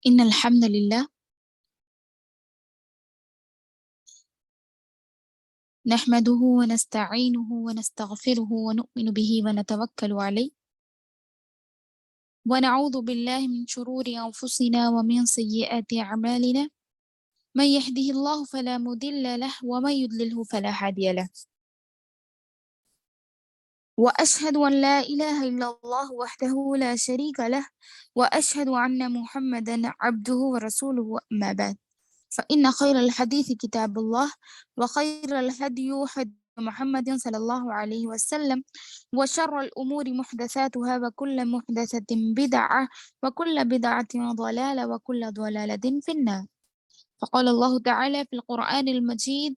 إن الحمد لله نحمده ونستعينه ونستغفره ونؤمن به ونتوكل عليه ونعوذ بالله من شرور أنفسنا ومن سيئات أعمالنا من يهده الله فلا مضل له ومن يضلله فلا هادي له وأشهد أن لا إله إلا الله وحده لا شريك له وأشهد أن محمدا عبده ورسوله أما بعد فإن خير الحديث كتاب الله وخير الهدي هدي محمد صلى الله عليه وسلم وشر الأمور محدثاتها وكل محدثة بدعة وكل بدعة ضلالة وكل ضلالة في النار. فقال الله تعالى في القرآن المجيد: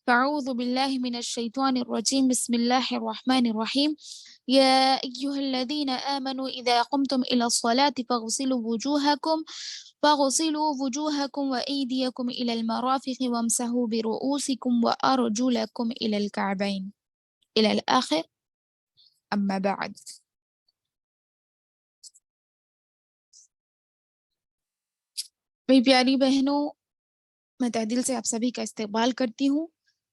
فأعوذ بالله من الشيطان الرجيم بسم الله الرحمن الرحيم يا أيها الذين آمنوا إذا قمتم إلى الصلاة فاغسلوا وجوهكم وأيديكم إلى المرافق وامسحوا برؤوسكم وأرجلكم إلى الكعبين إلى الآخر. أما بعد. میری پیاری بہنوں، میں تہ دل سے آپ سبھی کا استقبال کرتی ہوں۔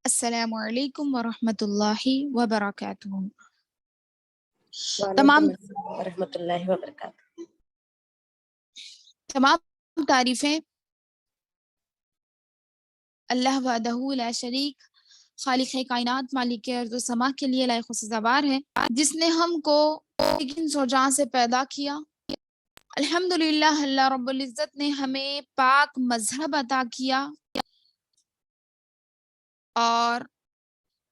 السلام علیکم ورحمۃ اللہ وبرکاتہ۔ وعلیکم السلام ورحمۃ اللہ وبرکاتہ۔ تمام تعریفیں اللہ وحدہ لا شریک، خالق کائنات، مالک ارض و سما کے لیے لائق و سزاوار ہے، جس نے ہم کو لیکن سوجان سے پیدا کیا۔ الحمدللہ اللہ رب العزت نے ہمیں پاک مذہب عطا کیا، اور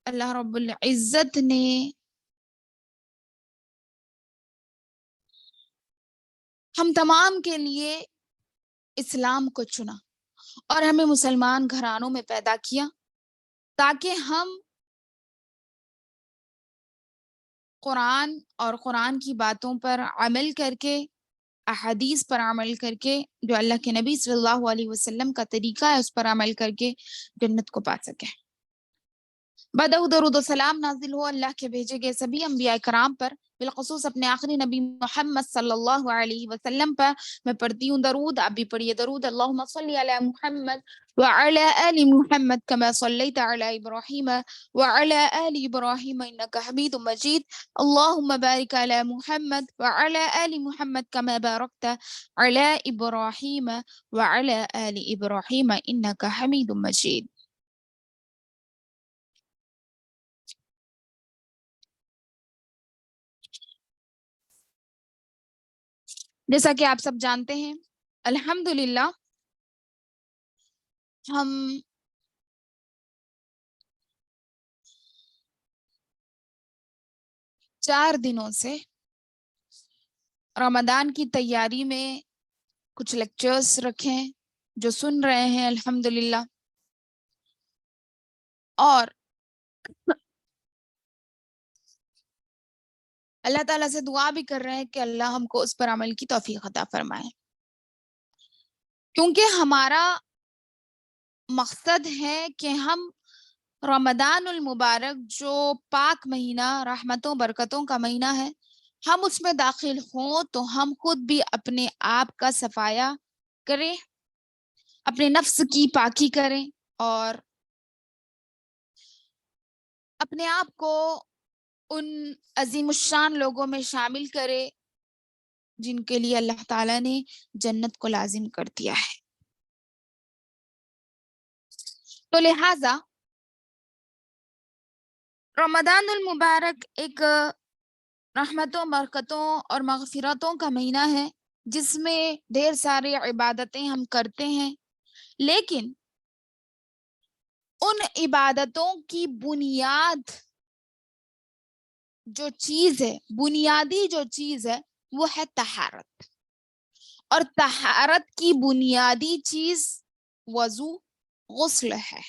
اللہ رب العزت نے ہم تمام کے لیے اسلام کو چنا اور ہمیں مسلمان گھرانوں میں پیدا کیا تاکہ ہم قرآن اور قرآن کی باتوں پر عمل کر کے، احادیث پر عمل کر کے، جو اللہ کے نبی صلی اللہ علیہ وسلم کا طریقہ ہے اس پر عمل کر کے جنت کو پا سکے۔ بعد درود و سلام نازل ہو اللہ کے بھیجے گئے سبھی انبیاء کرام پر، بالخصوص اپنے آخری نبی محمد صلی اللہ علیہ وسلم پر۔ میں پڑھتی ہوں درود، آپ بھی پڑھیے درود۔ اللہم صلی علی محمد وعلی آل محمد کما صلیت علی ابراہیم وعلی آل ابراہیم انک حمید مجید۔ اللہم بارک علی محمد وعلی آل محمد کما بارکت علی ابراہیم وعلی آل ابراہیم انک حمید مجید۔ جیسا کہ آپ سب جانتے ہیں، الحمدللہ ہم چار دنوں سے رمضان کی تیاری میں کچھ لیکچرز رکھیں جو سن رہے ہیں الحمدللہ، اور اللہ تعالیٰ سے دعا بھی کر رہے ہیں کہ اللہ ہم کو اس پر عمل کی توفیق عطا فرمائے، کیونکہ ہمارا مقصد ہے کہ ہم رمضان المبارک جو پاک مہینہ، رحمتوں برکتوں کا مہینہ ہے، ہم اس میں داخل ہوں تو ہم خود بھی اپنے آپ کا صفایا کریں، اپنے نفس کی پاکی کریں، اور اپنے آپ کو ان عظیم الشان لوگوں میں شامل کرے جن کے لیے اللہ تعالیٰ نے جنت کو لازم کر دیا ہے۔ تو لہٰذا رمضان المبارک ایک رحمتوں، برکتوں اور مغفرتوں کا مہینہ ہے جس میں ڈھیر سارے عبادتیں ہم کرتے ہیں، لیکن ان عبادتوں کی بنیاد جو چیز ہے، بنیادی جو چیز ہے وہ ہے طہارت، اور طہارت کی بنیادی چیز وضو، غسل ہے،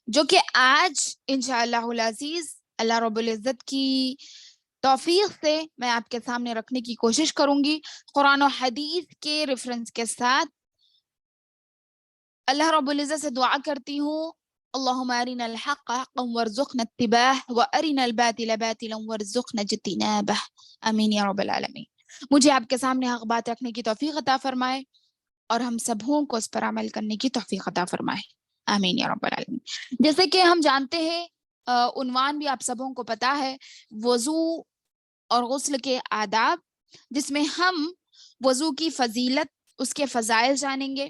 جو کہ آج انشاءاللہ العزیز اللہ رب العزت کی توفیق سے میں آپ کے سامنے رکھنے کی کوشش کروں گی، قرآن و حدیث کے ریفرنس کے ساتھ۔ اللہ رب العزت سے دعا کرتی ہوں، اللہم ارنا الحق حقا وارزقنا اتباعہ وارنا الباطل باطلا وارزقنا اجتنابہ، آمین یا رب العالمین۔ مجھے آپ کے سامنے حق بات رکھنے کی توفیق عطا فرمائے اور ہم سبوں کو اس پر عمل کرنے کی توفیق عطا فرمائے، آمین یا رب العالمین۔ جیسے کہ ہم جانتے ہیں، عنوان بھی آپ سبوں کو پتا ہے، وضو اور غسل کے آداب، جس میں ہم وضو کی فضیلت، اس کے فضائل جانیں گے،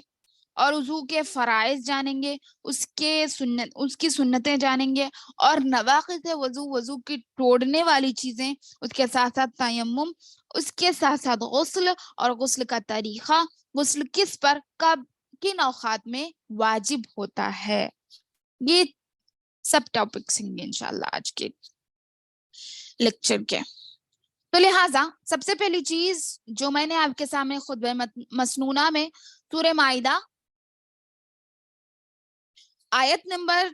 اور وضو کے فرائض جانیں گے، اس کی سنتیں جانیں گے، اور نواقض وضو کی توڑنے والی چیزیں، اس کے ساتھ ساتھ تیمم، اس کے ساتھ ساتھ غسل اور غسل کا طریقہ، غسل کس پر کب کن اوقات میں واجب ہوتا ہے، یہ سب ٹاپکس ہیں گے انشاءاللہ آج کے لیکچر کے۔ تو لہٰذا سب سے پہلی چیز جو میں نے آپ کے سامنے خطبہ مسنونہ میں سورہ مائدہ آیت نمبر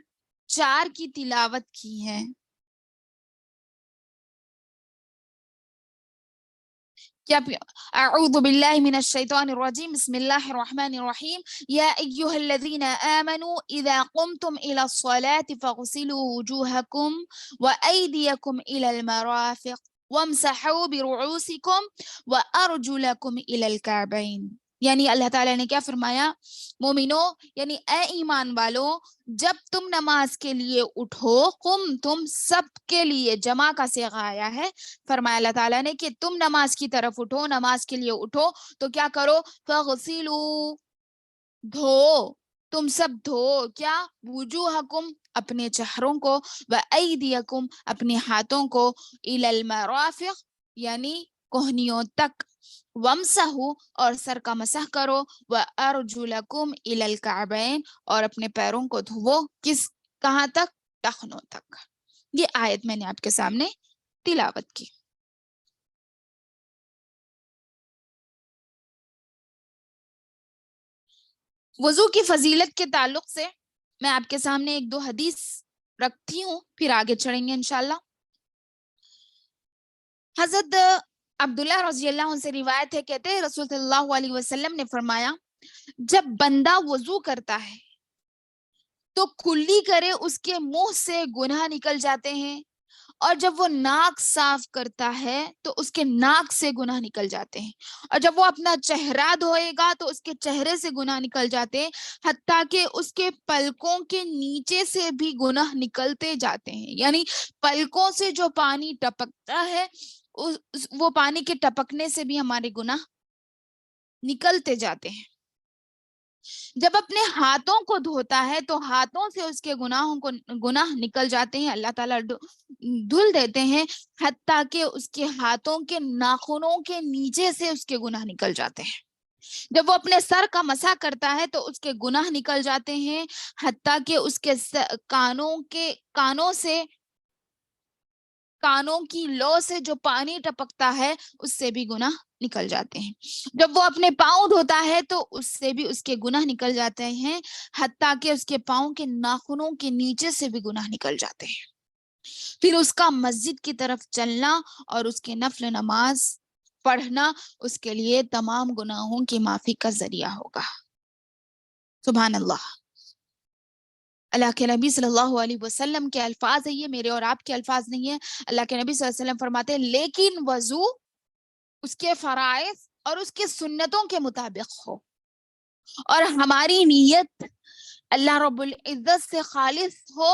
4 کی تلاوت کی ہے، کیا اعوذ باللہ من الشیطان الرجیم، بسم اللہ الرحمن الرحیم، یا ایہا الذین آمنوا اذا قمتم الى الصلاة فاغسلوا وجوہکم وایدیکم الى المرافق وامسحوا برؤوسکم وارجلکم الى الکعبین۔ یعنی اللہ تعالیٰ نے کیا فرمایا، مومنو یعنی اے ایمان والو، جب تم نماز کے لیے اٹھو، تم سب کے لیے جمع کا صیغہ آیا ہے، فرمایا اللہ تعالیٰ نے کہ تم نماز کی طرف اٹھو، نماز کے لیے اٹھو تو کیا کرو، فغسلوا، دھو، تم سب دھو، کیا، وجوہکم، اپنے چہروں کو، وایدیکم، اپنے ہاتھوں کو، الی المرافق، یعنی کوہنیوں تک، وامسحوا، اور سر کا مسح کرو، وارجلکم الی الکعبین، اور اپنے پیروں کو دھوو، کہاں تک، ٹخنوں تک۔ یہ آیت میں نے آپ کے سامنے تلاوت کی۔ وضو کی فضیلت کے تعلق سے میں آپ کے سامنے ایک دو حدیث رکھتی ہوں، پھر آگے چڑھیں گے انشاءاللہ۔ حضرت عبداللہ رضی اللہ عنہ سے روایت ہے، کہتے ہیں رسول صلی اللہ علیہ وسلم نے فرمایا، جب بندہ وضو کرتا ہے تو کلی کرے اس کے منہ سے گناہ نکل جاتے ہیں، اور جب وہ ناک صاف کرتا ہے تو اس کے ناک سے گناہ نکل جاتے ہیں، اور جب وہ اپنا چہرہ دھوئے گا تو اس کے چہرے سے گناہ نکل جاتے ہیں، حتیٰ کہ اس کے پلکوں کے نیچے سے بھی گناہ نکلتے جاتے ہیں۔ یعنی پلکوں سے جو پانی ٹپکتا ہے، وہ پانی کے ٹپکنے سے بھی ہمارے گناہ نکلتے جاتے ہیں۔ جب اپنے ہاتھوں کو دھوتا ہے تو ہاتھوں سے اس کے گناہ نکل جاتے ہیں، اللہ تعالیٰ دھل دیتے ہیں، حتیٰ کہ اس کے ہاتھوں کے ناخنوں کے نیچے سے اس کے گناہ نکل جاتے ہیں۔ جب وہ اپنے سر کا مسح کرتا ہے تو اس کے گناہ نکل جاتے ہیں، حتیٰ کہ اس کے کانوں کی لو سے جو پانی ٹپکتا ہے اس سے بھی گناہ نکل جاتے ہیں۔ جب وہ اپنے پاؤں دھوتا ہے تو اس سے بھی اس کے گناہ نکل جاتے ہیں، حتیٰ کہ اس کے پاؤں کے ناخنوں کے نیچے سے بھی گناہ نکل جاتے ہیں۔ پھر اس کا مسجد کی طرف چلنا اور اس کے نفل نماز پڑھنا اس کے لیے تمام گناہوں کی معافی کا ذریعہ ہوگا۔ سبحان اللہ۔ اللہ کے نبی صلی اللہ علیہ وسلم کے الفاظ ہیں، یہ میرے اور آپ کے الفاظ نہیں ہیں۔ اللہ کے نبی صلی اللہ علیہ وسلم فرماتے ہیں، لیکن وضو اس کے فرائض اور اس کے سنتوں کے مطابق ہو، اور ہماری نیت اللہ رب العزت سے خالص ہو،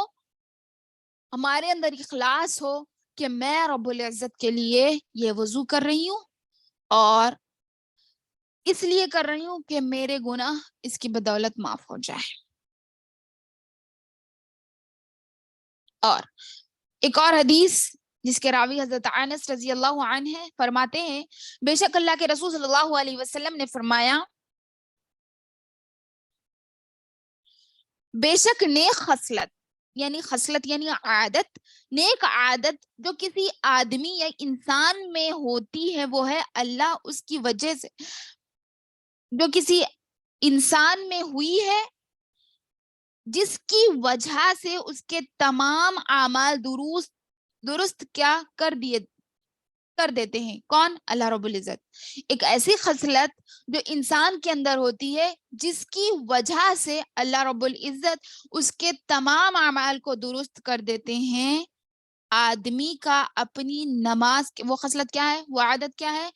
ہمارے اندر اخلاص ہو کہ میں رب العزت کے لیے یہ وضو کر رہی ہوں، اور اس لیے کر رہی ہوں کہ میرے گناہ اس کی بدولت معاف ہو جائے۔ اور ایک اور حدیث جس کے راوی حضرت انس رضی اللہ عنہ ہے، فرماتے ہیں، بے شک اللہ کے رسول صلی اللہ علیہ وسلم نے فرمایا، بے شک نیک خصلت، یعنی خصلت یعنی عادت، نیک عادت جو کسی آدمی یا انسان میں ہوتی ہے وہ ہے اللہ اس کی وجہ سے، جو کسی انسان میں ہوئی ہے جس کی وجہ سے اس کے تمام اعمال درست کیا کر دیتے ہیں، کون؟ اللہ رب العزت۔ ایک ایسی خصلت جو انسان کے اندر ہوتی ہے جس کی وجہ سے اللہ رب العزت اس کے تمام اعمال کو درست کر دیتے ہیں، آدمی کا اپنی نماز، وہ خصلت کیا ہے، وہ عادت کیا ہے،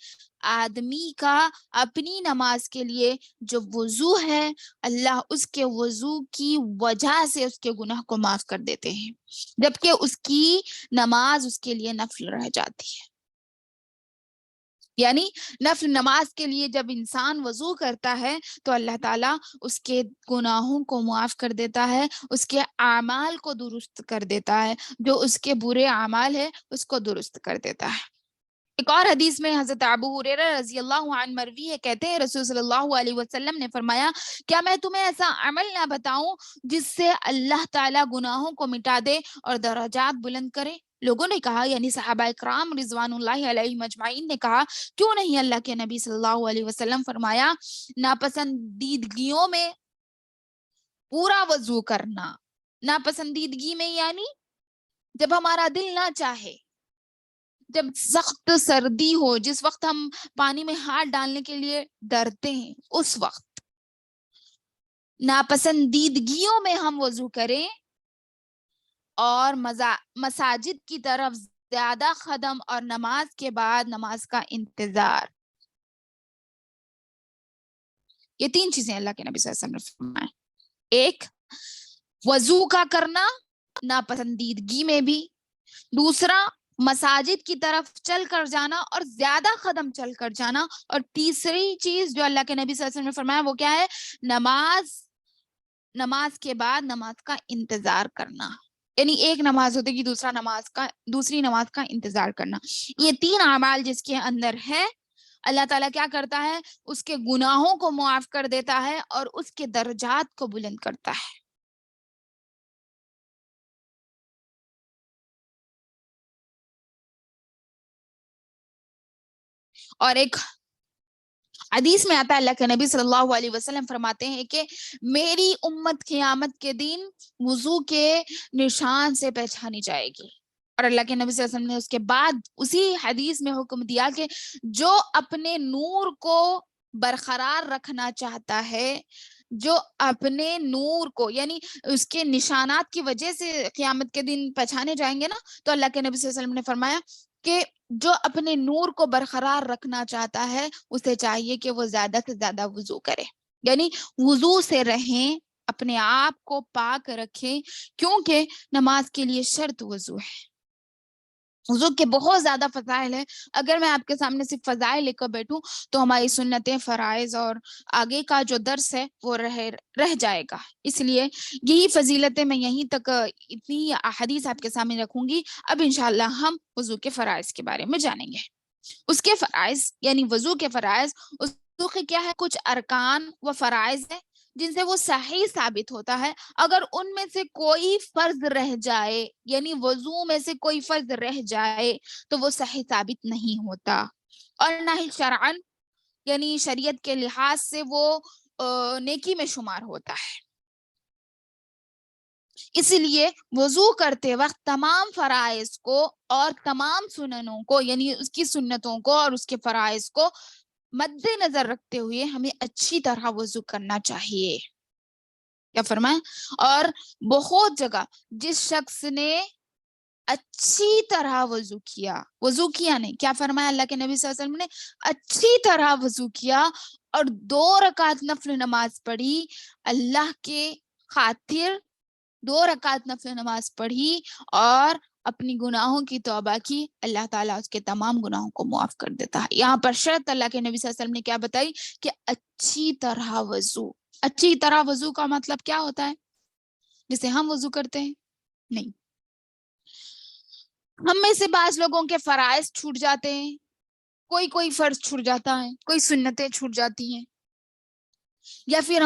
آدمی کا اپنی نماز کے لیے جو وضو ہے، اللہ اس کے وضو کی وجہ سے اس کے گناہ کو معاف کر دیتے ہیں، جبکہ اس کی نماز اس کے لیے نفل رہ جاتی ہے۔ یعنی نفل نماز کے لیے جب انسان وضو کرتا ہے تو اللہ تعالیٰ اس کے گناہوں کو معاف کر دیتا ہے، اس کے اعمال کو درست کر دیتا ہے، جو اس کے برے اعمال ہے اس کو درست کر دیتا ہے۔ ایک اور حدیث میں حضرت ابو ہریرہ رضی اللہ عنہ مروی ہے، کہتے ہیں رسول صلی اللہ علیہ وسلم نے فرمایا، کیا میں تمہیں ایسا عمل نہ بتاؤں جس سے اللہ تعالیٰ گناہوں کو مٹا دے اور درجات بلند کرے؟ لوگوں نے کہا، یعنی صحابہ کرام رضوان اللہ علیہ مجمعین نے کہا، کیوں نہیں اللہ کے نبی صلی اللہ علیہ وسلم؟ فرمایا، ناپسندیدگیوں میں پورا وضو کرنا۔ ناپسندیدگی میں یعنی جب ہمارا دل نہ چاہے، جب سخت سردی ہو، جس وقت ہم پانی میں ہاتھ ڈالنے کے لیے ڈرتے ہیں، اس وقت ناپسندیدگیوں میں ہم وضو کریں، اور مساجد کی طرف زیادہ قدم، اور نماز کے بعد نماز کا انتظار۔ یہ 3 چیزیں اللہ کے نبی صلی اللہ علیہ وسلم نے فرمائے۔ ایک، وضو کا کرنا ناپسندیدگی میں بھی۔ دوسرا، مساجد کی طرف چل کر جانا اور زیادہ قدم چل کر جانا۔ اور تیسری چیز جو اللہ کے نبی صلی اللہ علیہ وسلم نے فرمایا وہ کیا ہے، نماز کے بعد نماز کا انتظار کرنا۔ یعنی ایک نماز ہوتے گی دوسری نماز کا انتظار کرنا۔ یہ 3 اعمال جس کے اندر ہے، اللہ تعالیٰ کیا کرتا ہے، اس کے گناہوں کو معاف کر دیتا ہے اور اس کے درجات کو بلند کرتا ہے۔ اور ایک حدیث میں آتا ہے، اللہ کے نبی صلی اللہ علیہ وسلم فرماتے ہیں کہ میری امت قیامت کے دن وضو کے نشان سے پہچانی جائے گی۔ اور اللہ کے نبی صلی اللہ علیہ وسلم نے اس کے بعد اسی حدیث میں حکم دیا کہ جو اپنے نور کو برقرار رکھنا چاہتا ہے، جو اپنے نور کو، یعنی اس کے نشانات کی وجہ سے قیامت کے دن پہچانے جائیں گے نا، تو اللہ کے نبی صلی اللہ علیہ وسلم نے فرمایا کہ جو اپنے نور کو برقرار رکھنا چاہتا ہے اسے چاہیے کہ وہ زیادہ سے زیادہ وضو کرے، یعنی وضو سے رہیں، اپنے آپ کو پاک رکھیں، کیونکہ نماز کے لیے شرط وضو ہے۔ وضو کے بہت زیادہ فضائل ہیں، اگر میں آپ کے سامنے صرف فضائل لے کر بیٹھوں تو ہماری سنتیں، فرائض اور آگے کا جو درس ہے وہ رہ جائے گا۔ اس لیے یہی فضیلتیں میں یہیں تک اتنی احادیث آپ کے سامنے رکھوں گی۔ اب انشاءاللہ ہم وضو کے فرائض کے بارے میں جانیں گے۔ اس کے فرائض یعنی وضو کے فرائض، وضو کے کیا ہے، کچھ ارکان و فرائض ہیں جن سے وہ صحیح ثابت ہوتا ہے۔ اگر ان میں سے کوئی فرض رہ جائے، یعنی وضو میں سے کوئی فرض رہ جائے تو وہ صحیح ثابت نہیں ہوتا، اور نہ ہی شرعن یعنی شریعت کے لحاظ سے وہ نیکی میں شمار ہوتا ہے۔ اس لیے وضو کرتے وقت تمام فرائض کو اور تمام سننوں کو، یعنی اس کی سنتوں کو اور اس کے فرائض کو مد نظر رکھتے ہوئے ہمیں اچھی طرح وضو کرنا چاہیے۔ کیا فرمائیں؟ اور بہت جگہ جس شخص نے اچھی طرح وضو کیا نہیں، کیا فرمایا اللہ کے نبی صلی اللہ علیہ وسلم نے، اچھی طرح وضو کیا اور 2 رکعت نفل نماز پڑھی، اللہ کے خاطر 2 رکعت نفل نماز پڑھی اور اپنی گناہوں کی توبہ کی، اللہ تعالیٰ اس کے تمام گناہوں کو معاف کر دیتا ہے۔ یہاں پر شرط اللہ کے نبی صلی اللہ علیہ وسلم نے کیا بتائی کہ اچھی طرح وضو۔ اچھی طرح وضو کا مطلب کیا ہوتا ہے؟ جسے ہم وضو کرتے ہیں نہیں، ہم میں سے بعض لوگوں کے فرائض چھوٹ جاتے ہیں، کوئی فرض چھوٹ جاتا ہے، کوئی سنتیں چھوٹ جاتی ہیں، یا پھر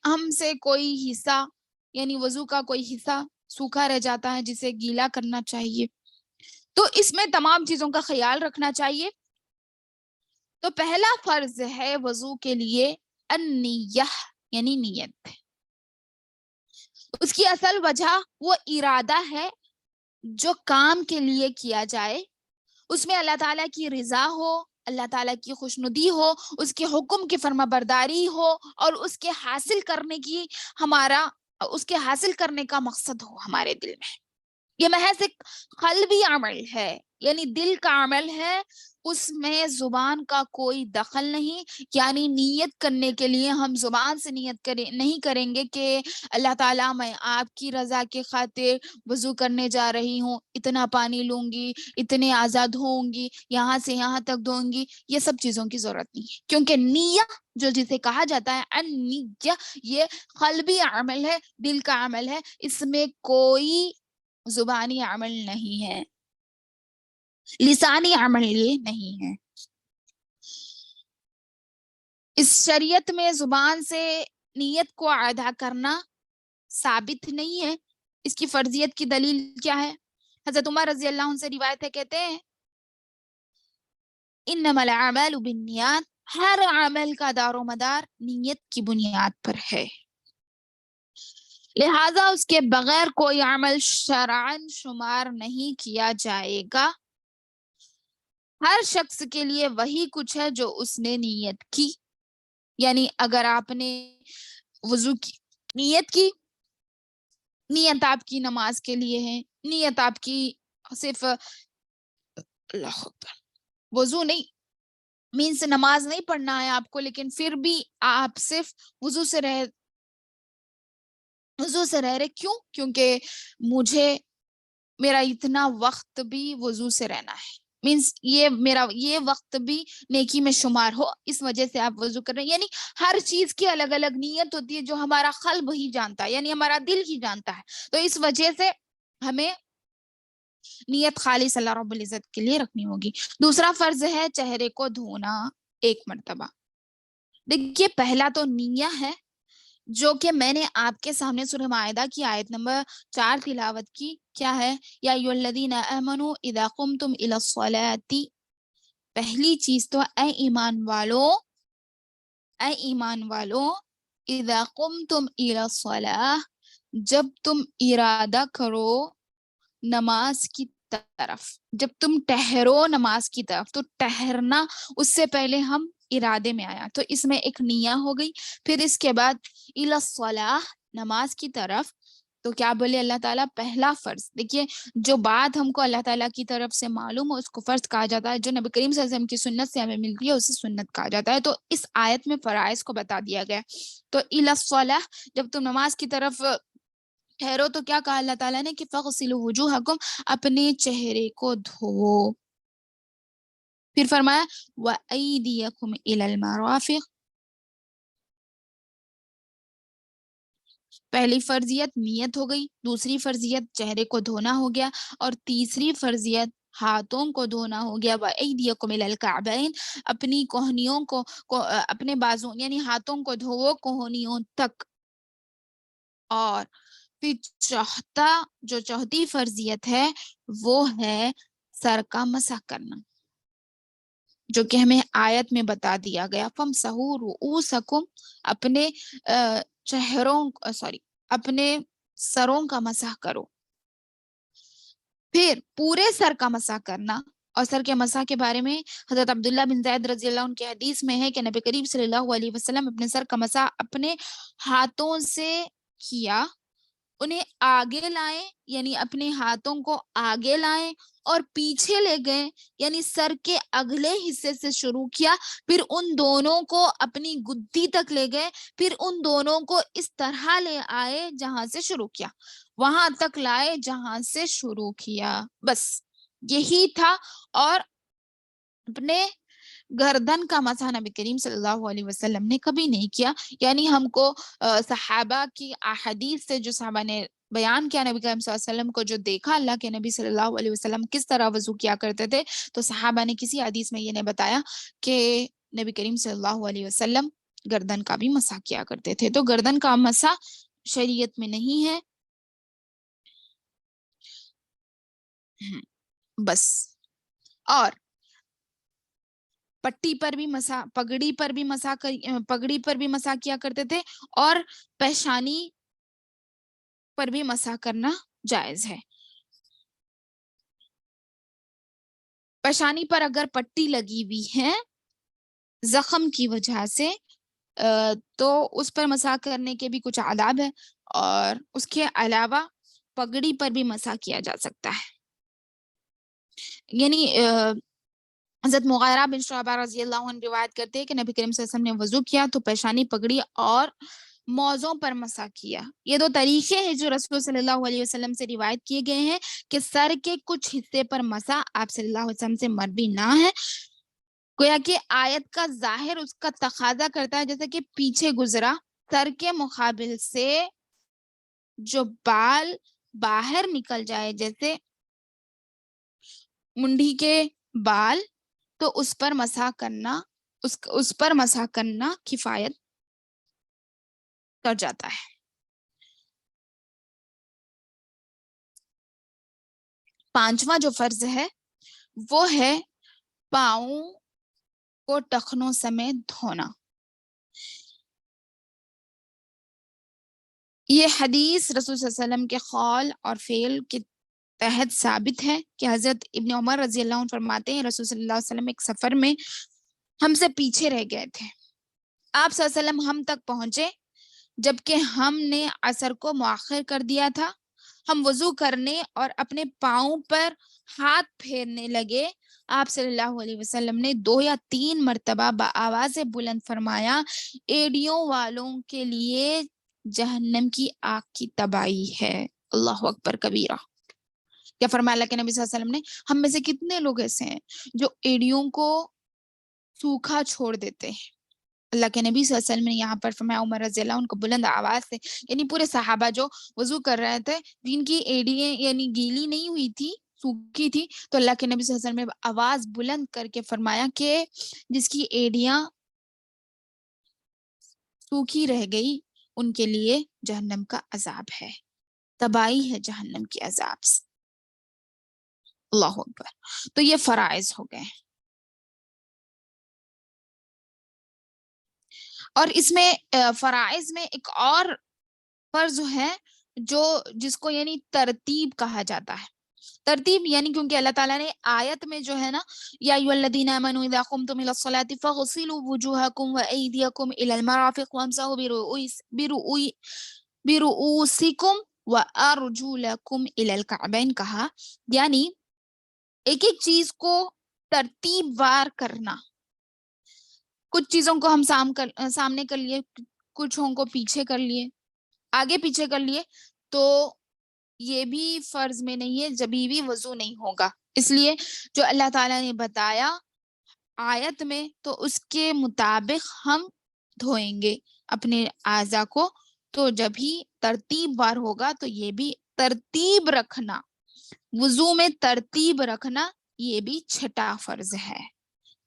ہم سے کوئی حصہ یعنی وضو کا کوئی حصہ سوکھا رہ جاتا ہے جسے گیلا کرنا چاہیے۔ تو اس میں تمام چیزوں کا خیال رکھنا چاہیے۔ تو پہلا فرض ہے وضو کے لیے النیہ، یعنی نیت۔ اس کی اصل وجہ وہ ارادہ ہے جو کام کے لیے کیا جائے، اس میں اللہ تعالیٰ کی رضا ہو، اللہ تعالیٰ کی خوشنودی ہو، اس کے حکم کی فرما برداری ہو، اور اس کے حاصل کرنے کا مقصد ہو ہمارے دل میں۔ یہ محض ایک قلبی عمل ہے، یعنی دل کا عمل ہے، اس میں زبان کا کوئی دخل نہیں. یعنی نیت کرنے کے لیے ہم زبان سے نیت نہیں کریں گے کہ اللہ تعالیٰ میں آپ کی رضا کے خاطر وضو کرنے جا رہی ہوں، اتنا پانی لوں گی، اتنے آزاد ہوں گی، یہاں سے یہاں تک دھوں گی. یہ سب چیزوں کی ضرورت نہیں ہے، کیونکہ نیت جو جسے کہا جاتا ہے النیہ، یہ قلبی عمل ہے، دل کا عمل ہے، اس میں کوئی زبانی عمل نہیں ہے، لسانی عمل یہ نہیں ہے. اس شریعت میں زبان سے نیت کو ادا کرنا ثابت نہیں ہے. اس کی فرضیت کی دلیل کیا ہے؟ حضرت عمر رضی اللہ عنہ سے روایت ہے، کہتے ہیں انما الاعمال بالنیات، ہر عمل کا دار و مدار نیت کی بنیاد پر ہے، لہذا اس کے بغیر کوئی عمل شرعاً شمار نہیں کیا جائے گا. ہر شخص کے لیے وہی کچھ ہے جو اس نے نیت کی. یعنی اگر آپ نے وضو کی نیت کی، نیت آپ کی نماز کے لیے ہے، نیت آپ کی صرف اللہ اکبر وضو نہیں مینس نماز نہیں پڑھنا ہے آپ کو، لیکن پھر بھی آپ صرف وضو سے رہ کیوں؟ کیونکہ مجھے میرا اتنا وقت بھی وضو سے رہنا ہے، مینس یہ وقت بھی نیکی میں شمار ہو، اس وجہ سے آپ وضو کر رہے ہیں. یعنی ہر چیز کی الگ الگ نیت ہوتی ہے جو ہمارا قلب ہی جانتا ہے، یعنی ہمارا دل ہی جانتا ہے. تو اس وجہ سے ہمیں نیت خالص اللہ رب العزت کے لیے رکھنی ہوگی. دوسرا فرض ہے چہرے کو دھونا 1 مرتبہ. دیکھیے پہلا تو نیہ ہے، جو کہ میں نے آپ کے سامنے سورہ مائدہ کی آیت نمبر 4 تلاوت کی. کیا ہے؟ یا ایھا الذین آمنوا اذا قمتم الی الصلاۃ. پہلی چیز تو اے ایمان والو اذا قمتم الی الصلاۃ، جب تم ارادہ کرو نماز کی طرف، جب تم ٹہرو نماز کی طرف. تو ٹہرنا اس سے پہلے ہم ارادے میں آیا، تو اس میں ایک نیہ ہو گئی. پھر اس کے بعد الی الصلاۃ، نماز کی طرف. تو کیا بولے اللہ تعالیٰ؟ پہلا فرض. دیکھیے جو بات ہم کو اللہ تعالیٰ کی طرف سے معلوم ہو اس کو فرض کہا جاتا ہے، جو نبی کریم صلی اللہ علیہ وسلم کی سنت سے ہمیں ملتی ہے اسے سنت کہا جاتا ہے. تو اس آیت میں فرائض کو بتا دیا گیا. تو الی الصلاۃ، جب تم نماز کی طرف ٹھہرو تو کیا کہا اللہ تعالیٰ نے کہ فَاغْسِلُوا وُجُوهَكُمْ، اپنے چہرے کو دھو. پھر فرمایا وَأَيْدِيَكُمْ إِلَى الْمَرَافِقِ. پہلی فرضیت نیت ہو گئی، دوسری فرضیت چہرے کو دھونا ہو گیا، اور تیسری فرضیت ہاتھوں کو دھونا ہو گیا. وَأَيْدِيَكُمْ إِلَى الْكَعْبَيْنِ، اپنی کوہنیوں کو اپنے بازو یعنی ہاتھوں کو دھوو کوہنیوں تک. اور پھر چوتھی فرضیت ہے وہ ہے سر کا مسح کرنا، جو کہ ہمیں آیت میں بتا دیا گیا فَامْسَحُوا رُؤُوسَكُمْ، اپنے اپنے سروں کا مسح کرو. پھر پورے سر کا مسح کرنا. اور سر کے مسح کے بارے میں حضرت عبداللہ بن زید رضی اللہ عنہ کی حدیث میں ہے کہ نبی کریم صلی اللہ علیہ وسلم اپنے سر کا مسح اپنے ہاتھوں سے کیا، انہیں آگے لائیں یعنی اپنے ہاتھوں کو آگے لائیں اور پیچھے لے گئے یعنی سر کے اگلے حصے سے شروع کیا، پھر ان دونوں کو اپنی گدی تک لے گئے، پھر ان دونوں کو اس طرح لے آئے جہاں سے شروع کیا، وہاں تک لائے جہاں سے شروع کیا. بس یہی تھا. اور اپنے گردن کا مسح نبی کریم صلی اللہ علیہ وسلم نے کبھی نہیں کیا. یعنی ہم کو صحابہ کی احادیث سے جو صحابہ نے بیان کیا نبی کریم صلی اللہ علیہ وسلم کو جو دیکھا اللہ کے نبی صلی اللہ علیہ وسلم کس طرح وضو کیا کرتے تھے، تو صحابہ نے کسی حدیث میں یہ نہیں بتایا کہ نبی کریم صلی اللہ علیہ وسلم گردن کا بھی مسح کیا کرتے تھے. تو گردن کا مسح شریعت میں نہیں ہے. بس. اور پٹی پر بھی مسح، پگڑی پر بھی مسح کیا کرتے تھے، اور پیشانی پر بھی مسح کرنا جائز ہے. پیشانی پر اگر پٹی لگی ہوئی ہے زخم کی وجہ سے تو اس پر مسح کرنے کے بھی کچھ آداب ہے. اور اس کے علاوہ پگڑی پر بھی مسح کیا جا سکتا ہے. یعنی حضرت مغیرہ بن شعبہ رضی اللہ عنہ روایت کرتے ہیں کہ نبی کریم صلی اللہ علیہ وسلم نے وضو کیا تو پیشانی, پگڑی اور موزوں پر مسح کیا. یہ دو طریقے ہیں جو رسول صلی اللہ علیہ وسلم سے روایت کیے گئے ہیں کہ سر کے کچھ حصے پر مسح آپ صلی اللہ علیہ وسلم سے مروی نہ ہے. گویا کہ آیت کا ظاہر اس کا تقاضا کرتا ہے جیسے کہ پیچھے گزرا, سر کے مقابل سے جو بال باہر نکل جائے جیسے منڈی کے بال, تو اس پر مسح کرنا کفایت کر جاتا ہے. پانچواں جو فرض ہے وہ ہے پاؤں کو ٹخنوں سمیت دھونا. یہ حدیث رسول صلی اللہ علیہ وسلم کے قول اور فعل کے تحت ثابت ہے کہ حضرت ابن عمر رضی اللہ عنہ فرماتے ہیں رسول صلی اللہ علیہ وسلم ایک سفر میں ہم سے پیچھے رہ گئے تھے. آپ صلی اللہ علیہ وسلم ہم تک پہنچے جبکہ ہم نے عصر کو مؤخر کر دیا تھا. ہم وضو کرنے اور اپنے پاؤں پر ہاتھ پھیرنے لگے. آپ صلی اللہ علیہ وسلم نے 2 یا 3 مرتبہ بآواز بلند فرمایا, ایڑیوں والوں کے لیے جہنم کی آگ کی تباہی ہے. اللہ اکبر کبیرہ. کیا فرمایا اللہ کے نبی صلی اللہ علیہ وسلم نے؟ ہم میں سے کتنے لوگ ایسے ہیں جو ایڑیوں کو سوکھا چھوڑ دیتے ہیں. اللہ کے نبی صلی اللہ علیہ وسلم نے یہاں پر فرمایا عمر رضی اللہ عنہ کو بلند آواز سے, یعنی پورے صحابہ جو وضو کر رہے تھے جن کی ایڑیاں یعنی گیلی نہیں ہوئی تھی, سوکھی تھی, تو اللہ کے نبی صلی اللہ علیہ وسلم نے آواز بلند کر کے فرمایا کہ جس کی ایڑیاں سوکھی رہ گئی ان کے لیے جہنم کا عذاب ہے, تباہی ہے جہنم کے عذاب سے. اللہ اکبر. تو یہ فرائض ہو گئے. اور اس میں فرائض میں ایک اور فرض ہے جس کو یعنی ترتیب کہا جاتا ہے. ترتیب یعنی کیونکہ اللہ تعالیٰ نے آیت میں جو ہے نا, یا ایھا الذین آمنوا اذا قمتم الی الصلاۃ فاغسلوا وجوہکم وایدیکم الی المرافق وامسحوا برؤوسکم وارجلکم الی الکعبین کہا. یعنی ایک ایک چیز کو ترتیب وار کرنا. کچھ چیزوں کو ہم سامنے کر لیے, کچھوں کو پیچھے کر لیے, آگے پیچھے کر لیے, تو یہ بھی فرض میں نہیں ہے, جبھی بھی وضو نہیں ہوگا. اس لیے جو اللہ تعالیٰ نے بتایا آیت میں تو اس کے مطابق ہم دھوئیں گے اپنے اعضاء کو. تو جب ہی ترتیب وار ہوگا تو یہ بھی ترتیب رکھنا, وضو میں ترتیب رکھنا, یہ بھی چھٹا فرض ہے.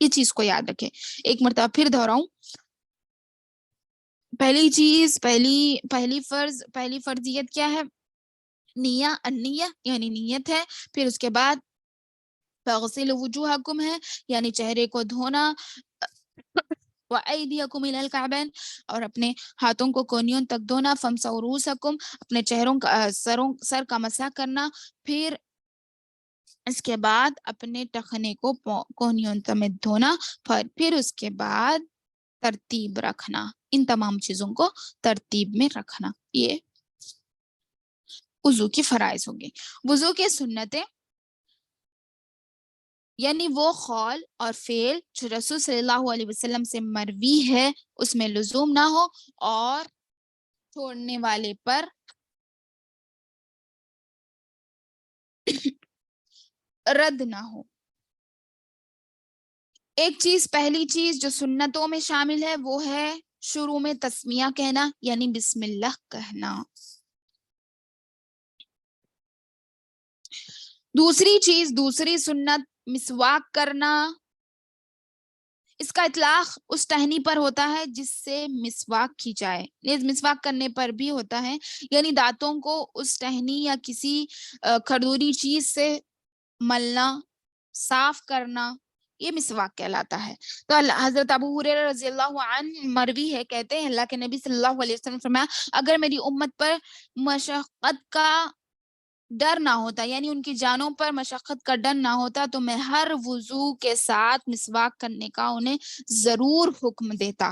یہ چیز کو یاد رکھیں. ایک مرتبہ پھر دہراؤں, پہلی فرضیت کیا ہے؟ النیہ یعنی نیت ہے. پھر اس کے بعد فاغسلوا وجوہکم ہے یعنی چہرے کو دھونا, وایدیکم الی الکعبین اور اپنے ہاتھوں کو کونیوں تک دھونا, فامسحوا رؤوسکم اپنے چہروں کا سر کا مسح کرنا, پھر اس کے بعد اپنے ٹخنے کو کونیوں سمیت دھونا, پھر اس کے بعد ترتیب رکھنا. ان تمام چیزوں کو ترتیب میں رکھنا. یہ وضو کی فرائض ہوں گے. وضو کے سنتیں یعنی وہ قول اور فعل جو رسول صلی اللہ علیہ وسلم سے مروی ہے اس میں لزوم نہ ہو اور چھوڑنے والے پر رد نہ ہو. پہلی چیز جو سنتوں میں شامل ہے وہ ہے شروع میں تسمیہ کہنا یعنی بسم اللہ کہنا. دوسری سنت مسواک کرنا. اس کا اطلاق اس ٹہنی پر ہوتا ہے جس سے مسواک کی جائے, نیز مسواک کرنے پر بھی ہوتا ہے, یعنی دانتوں کو اس ٹہنی یا کسی کھردری چیز سے ملنا, صاف کرنا, یہ مسواک کہلاتا ہے. تو حضرت ابو ہریرہ رضی اللہ عنہ مروی ہے, کہتے ہیں اللہ کے نبی صلی اللہ علیہ وسلم فرمایا اگر میری امت پر مشقت کا ڈر نہ ہوتا, یعنی ان کی جانوں پر مشقت کا ڈر نہ ہوتا, تو میں ہر وضو کے ساتھ مسواک کرنے کا انہیں ضرور حکم دیتا.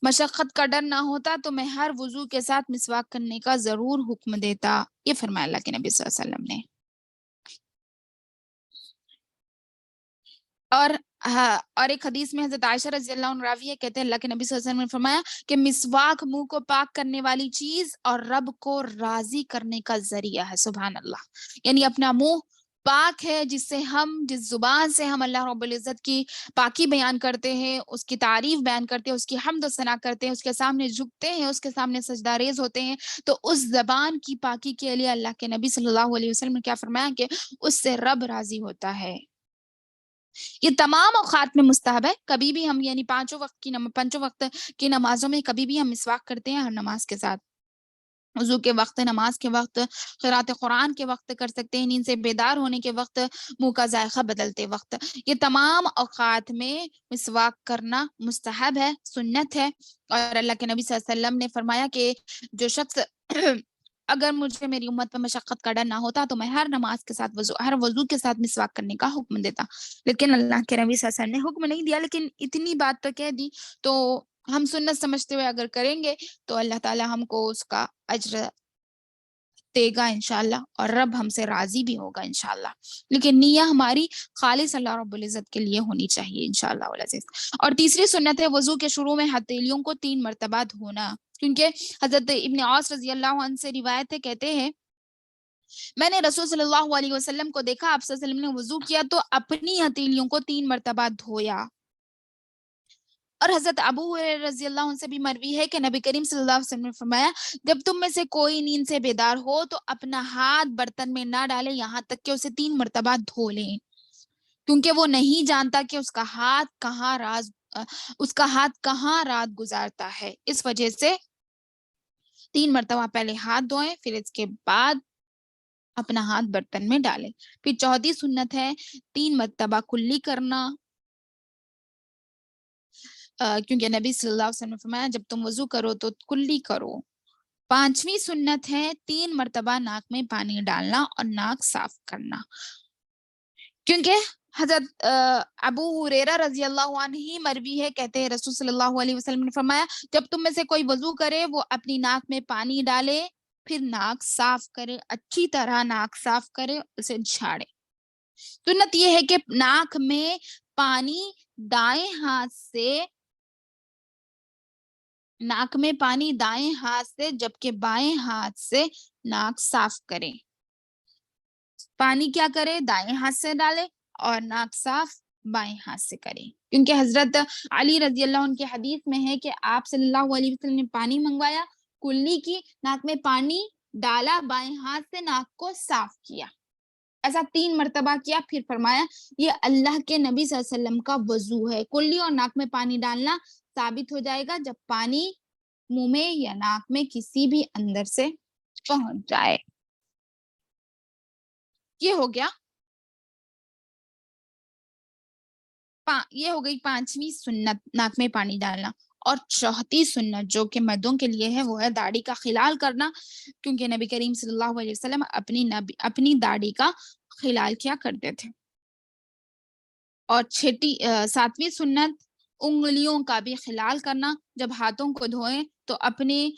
مشقت کا ڈر نہ ہوتا تو میں ہر وضو کے ساتھ مسواک کرنے کا ضرور حکم دیتا. یہ فرمایا اللہ کے نبی صلی اللہ علیہ وسلم نے. اور ایک حدیث میں حضرت عائشہ رضی اللہ عنہ راوی ہے، کہتے ہیں اللہ کے نبی صلی اللہ علیہ وسلم نے فرمایا کہ مسواک منہ کو پاک کرنے والی چیز اور رب کو راضی کرنے کا ذریعہ ہے. سبحان اللہ. یعنی اپنا منہ پاک ہے، جس زبان سے ہم اللہ رب العزت کی پاکی بیان کرتے ہیں، اس کی تعریف بیان کرتے ہیں، اس کی حمد و ثنا کرتے ہیں، اس کے سامنے جھکتے ہیں، اس کے سامنے سجدہ ریز ہوتے ہیں، تو اس زبان کی پاکی کے لیے اللہ کے نبی صلی اللہ علیہ وسلم نے کیا فرمایا کہ اس سے رب راضی ہوتا ہے. یہ تمام اوقات میں مستحب ہے. کبھی بھی ہم یعنی پانچوں وقت کی نمازوں میں کبھی بھی ہم مسواک کرتے ہیں ہر نماز کے ساتھ. وضو کے وقت، نماز کے وقت، قرات قرآن کے وقت کر سکتے ہیں، نیند سے بیدار ہونے کے وقت، منہ کا ذائقہ بدلتے وقت. یہ تمام اوقات میں مسواک کرنا مستحب ہے، سنت ہے. اور اللہ کے نبی صلی اللہ علیہ وسلم نے فرمایا کہ جو شخص اگر مجھے میری امت پہ مشقت کا ڈر نہ ہوتا تو میں ہر نماز کے ساتھ ہر وضو کے ساتھ مسواک کرنے کا حکم دیتا. لیکن اللہ کے نبی صلی اللہ علیہ وسلم نے حکم نہیں دیا، لیکن اتنی بات تو کہہ دی، تو ہم سنت سمجھتے ہوئے اگر کریں گے تو اللہ تعالی ہم کو اس کا اجر دے گا انشاءاللہ، اور رب ہم سے راضی بھی ہوگا انشاءاللہ. لیکن نیہ ہماری خالص اللہ رب العزت کے لیے ہونی چاہیے انشاءاللہ والعزیز. اور تیسری سنت ہے وضو کے شروع میں ہتھیلیوں کو 3 مرتبہ دھونا، کیونکہ حضرت ابن عاص رضی اللہ عنہ سے روایت ہے، کہتے ہیں میں نے رسول صلی اللہ علیہ وسلم کو دیکھا، آپ صلی اللہ علیہ وسلم نے وضو کیا تو اپنی ہتھیلیوں کو 3 مرتبہ دھویا. اور حضرت ابو ہریرہ رضی اللہ عنہ سے بھی مروی ہے کہ نبی کریم صلی اللہ علیہ وسلم نے فرمایا جب تم میں سے کوئی نیند سے بیدار ہو تو اپنا ہاتھ برتن میں نہ ڈالے یہاں تک کہ اسے 3 مرتبہ دھو لیں، کیونکہ وہ نہیں جانتا کہ اس کا ہاتھ کہاں رات گزارتا ہے. اس وجہ سے 3 مرتبہ پہلے ہاتھ دھوئیں، پھر اس کے بعد اپنا ہاتھ برتن میں ڈالیں. پھر چوتھی سنت ہے 3 مرتبہ کلی کرنا، کیونکہ نبی صلی اللہ علیہ وسلم نے فرمایا جب تم وضو کرو تو کلی کرو. 5ویں سنت ہے 3 مرتبہ ناک میں پانی ڈالنا اور ناک صاف کرنا، کیونکہ حضرت ابو ہریرہ رضی اللہ عنہ ہی مروی ہے، کہتے ہیں رسول صلی اللہ علیہ وسلم نے فرمایا جب تم میں سے کوئی وضو کرے وہ اپنی ناک میں پانی ڈالے، پھر ناک صاف کرے، اچھی طرح ناک صاف کرے، اسے جھاڑے. سنت یہ ہے کہ ناک میں پانی دائیں ہاتھ سے جبکہ بائیں ہاتھ سے ناک صاف کرے. پانی کیا کرے؟ دائیں ہاتھ سے ڈالے اور ناک صاف بائیں ہاتھ سے کرے، کیونکہ حضرت علی رضی اللہ عنہ کی حدیث میں ہے کہ آپ صلی اللہ علیہ وسلم نے پانی منگوایا، کلی کی، ناک میں پانی ڈالا، بائیں ہاتھ سے ناک کو صاف کیا، ایسا 3 مرتبہ کیا، پھر فرمایا یہ اللہ کے نبی صلی اللہ علیہ وسلم کا وضو ہے. کلی اور ناک میں پانی ڈالنا ثابت ہو جائے گا جب پانی منہ میں یا ناک میں کسی بھی اندر سے پہنچ جائے. یہ ہو گیا، یہ ہو گئی 5ویں سنت ناک میں پانی ڈالنا. اور چوتھی سنت جو کہ مردوں کے لیے ہے وہ ہے داڑھی کا خلال کرنا، کیونکہ نبی کریم صلی اللہ علیہ وسلم اپنی داڑھی کا خلال کیا کرتے تھے. اور 7ویں سنت انگلیوں کا بھی خلال کرنا، جب ہاتھوں کو دھوئیں تو اپنے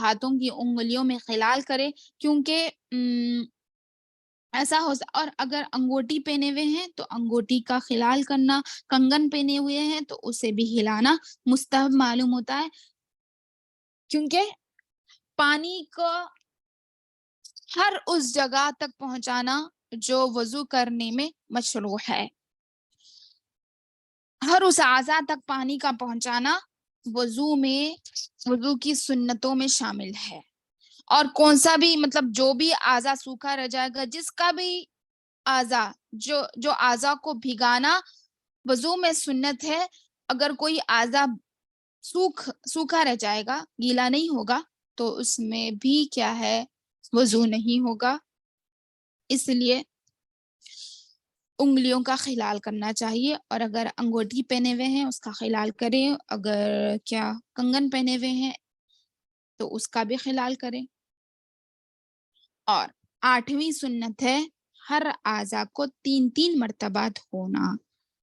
ہاتھوں کی انگلیوں میں خلال کرے، کیونکہ ایسا اور اگر انگوٹی پہنے ہوئے ہیں تو انگوٹی کا خلال کرنا، کنگن پہنے ہوئے ہیں تو اسے بھی ہلانا مستحب معلوم ہوتا ہے، کیونکہ پانی کو ہر اس جگہ تک پہنچانا جو وضو کرنے میں مشروع ہے، ہر اس اعضاء تک پانی کا پہنچانا وضو کی سنتوں میں شامل ہے. اور کون سا بھی جو بھی اعضاء سوکھا رہ جائے گا، جس کا بھی اعضاء جو اعضاء کو بھگانا وضو میں سنت ہے، اگر کوئی اعضاء سوکھا رہ جائے گا، گیلا نہیں ہوگا، تو اس میں بھی کیا ہے، وضو نہیں ہوگا. اس لیے انگلیوں کا خلال کرنا چاہیے، اور اگر انگوٹھی پہنے ہوئے ہیں اس کا خلال کریں، اگر کنگن پہنے ہوئے ہیں تو اس کا بھی خلال کریں. اور 8ویں سنت ہے ہر اعضاء کو 3 مرتبہ دھونا،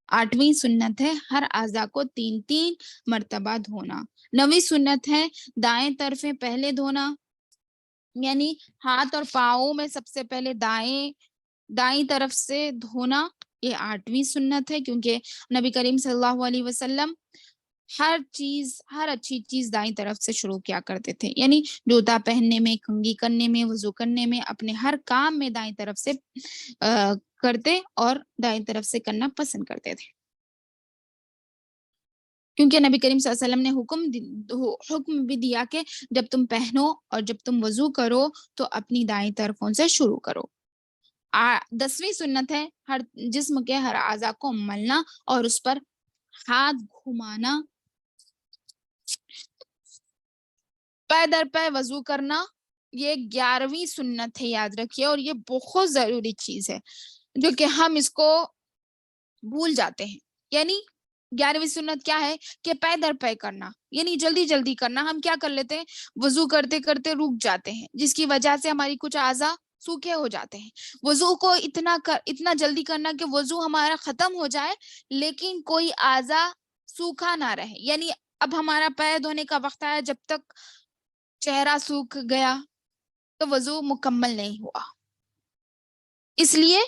8ویں سنت ہے ہر اعضاء کو 3 مرتبہ دھونا. 9ویں سنت ہے دائیں طرفیں پہلے دھونا، یعنی ہاتھ اور پاؤں میں سب سے پہلے دائیں طرف سے دھونا. یہ 8ویں سنت ہے، کیونکہ نبی کریم صلی اللہ علیہ وسلم ہر اچھی چیز دائیں طرف سے شروع کیا کرتے تھے، یعنی جوتا پہننے میں، کنگھی کرنے میں، وضو کرنے میں، اپنے ہر کام میں دائیں طرف سے کرتے اور دائیں طرف سے کرنا پسند کرتے تھے، کیونکہ نبی کریم صلی اللہ علیہ وسلم نے حکم بھی دیا کہ جب تم پہنو اور جب تم وضو کرو تو اپنی دائیں طرفوں سے شروع کرو. 10ویں سنت ہے ہر جسم کے ہر اعضاء کو ملنا اور اس پر ہاتھ گھمانا. پے در پے وضو کرنا یہ 11ویں سنت ہے، یاد رکھیے، اور یہ بہت ضروری چیز ہے جو کہ ہم اس کو بھول جاتے ہیں. یعنی 11ویں سنت کیا ہے کہ پے در پے کرنا، یعنی جلدی جلدی کرنا. ہم کیا کر لیتے ہیں، وضو کرتے کرتے رک جاتے ہیں، جس کی وجہ سے ہماری کچھ اعضاء سوکھے ہو جاتے ہیں. وضو کو اتنا جلدی کرنا کہ وضو ہمارا ختم ہو جائے لیکن کوئی اعضاء سوکھا نہ رہے. یعنی اب ہمارا پیر دھونے کا وقت آیا، جب تک چہرہ سوکھ گیا تو وضو مکمل نہیں ہوا. اس لیے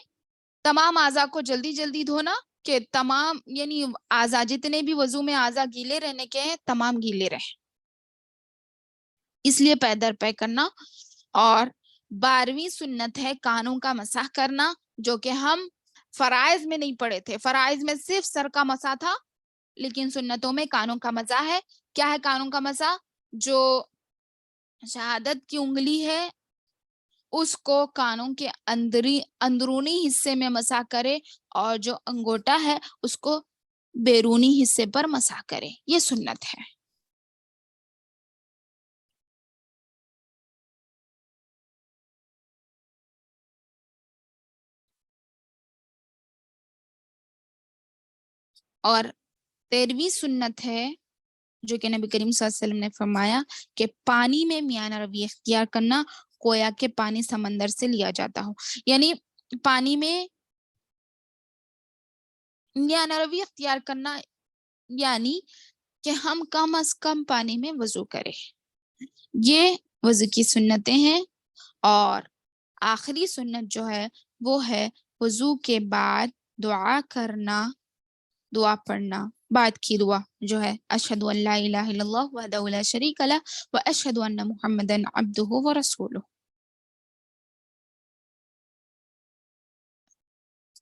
تمام اعضاء کو جلدی جلدی دھونا کہ تمام، یعنی اعضاء جتنے بھی وضو میں اعضاء گیلے رہنے کے ہیں تمام گیلے رہیں، اس لیے پے در پے کرنا. اور 12ویں سنت ہے کانوں کا مسح کرنا، جو کہ ہم فرائض میں نہیں پڑھے تھے. فرائض میں صرف سر کا مسح تھا، لیکن سنتوں میں کانوں کا مسح ہے. کیا ہے کانوں کا مسح؟ جو شہادت کی انگلی ہے اس کو کانوں کے اندرونی حصے میں مسح کرے، اور جو انگوٹا ہے اس کو بیرونی حصے پر مسح کرے. یہ سنت ہے. اور 13ویں سنت ہے جو کہ نبی کریم صلی اللہ علیہ وسلم نے فرمایا کہ پانی میں میانہ روی اختیار کرنا، گویا کہ پانی سمندر سے لیا جاتا ہو. یعنی پانی میں میانہ روی اختیار کرنا یعنی کہ ہم کم از کم پانی میں وضو کریں. یہ وضو کی سنتیں ہیں. اور آخری سنت جو ہے وہ ہے وضو کے بعد دعا کرنا، دعا پڑھنا. بعد کی دعا جو ہے اشہد ان لا الہ الا اللہ وحدہ لا شریک لہ واشہد ان محمدا عبدہ ورسولہ.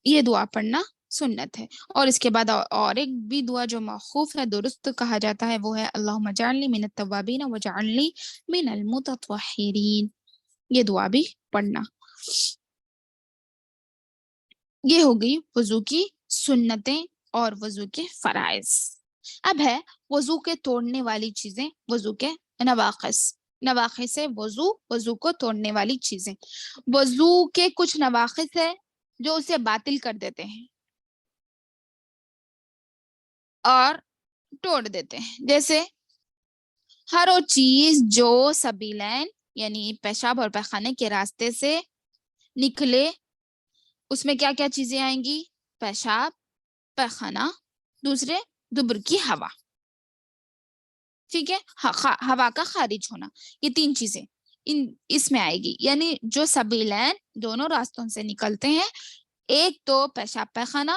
یہ دعا پڑھنا سنت ہے. اور اس کے بعد اور ایک بھی دعا جو موقوف ہے، درست کہا جاتا ہے، وہ ہے اللہم اجعلنی من التوابین واجعلنی من المتطہرین. یہ دعا بھی پڑھنا. یہ ہو گئی وضو کی سنتیں اور وضو کے فرائض. اب ہے وضو کے توڑنے والی چیزیں، وضو کے نواقص. نواقص ہے وضو کو توڑنے والی چیزیں. وضو کے کچھ نواقص ہے جو اسے باطل کر دیتے ہیں اور توڑ دیتے ہیں. جیسے ہر وہ چیز جو سبیلین یعنی پیشاب اور پیخانے کے راستے سے نکلے، اس میں کیا کیا چیزیں آئیں گی؟ پیشاب، پیخانہ، دوسرے دبر کی ہوا. ٹھیک ہے، ہوا کا خارج ہونا، یہ 3 چیزیں اس میں آئے گی. یعنی جو سبیلین دونوں راستوں سے نکلتے ہیں، ایک تو پیشاب پیخانہ،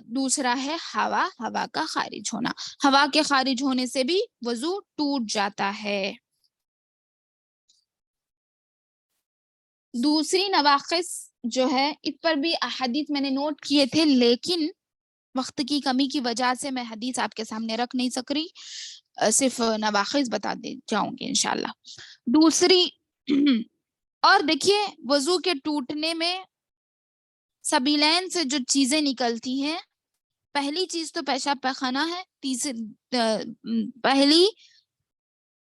دوسرا ہے ہوا کا خارج ہونا. ہوا کے خارج ہونے سے بھی وضو ٹوٹ جاتا ہے. دوسری نواقص جو ہے اس پر بھی احادیث میں نے نوٹ کیے تھے، لیکن وقت کی کمی کی وجہ سے میں حدیث آپ کے سامنے رکھ نہیں سک رہی، صرف نواقص بتا دے جاؤں گی انشاءاللہ. دوسری اور دیکھیے وضو کے ٹوٹنے میں سبیلین سے جو چیزیں نکلتی ہیں، پہلی چیز تو پیشاب پیخانہ ہے، پہلی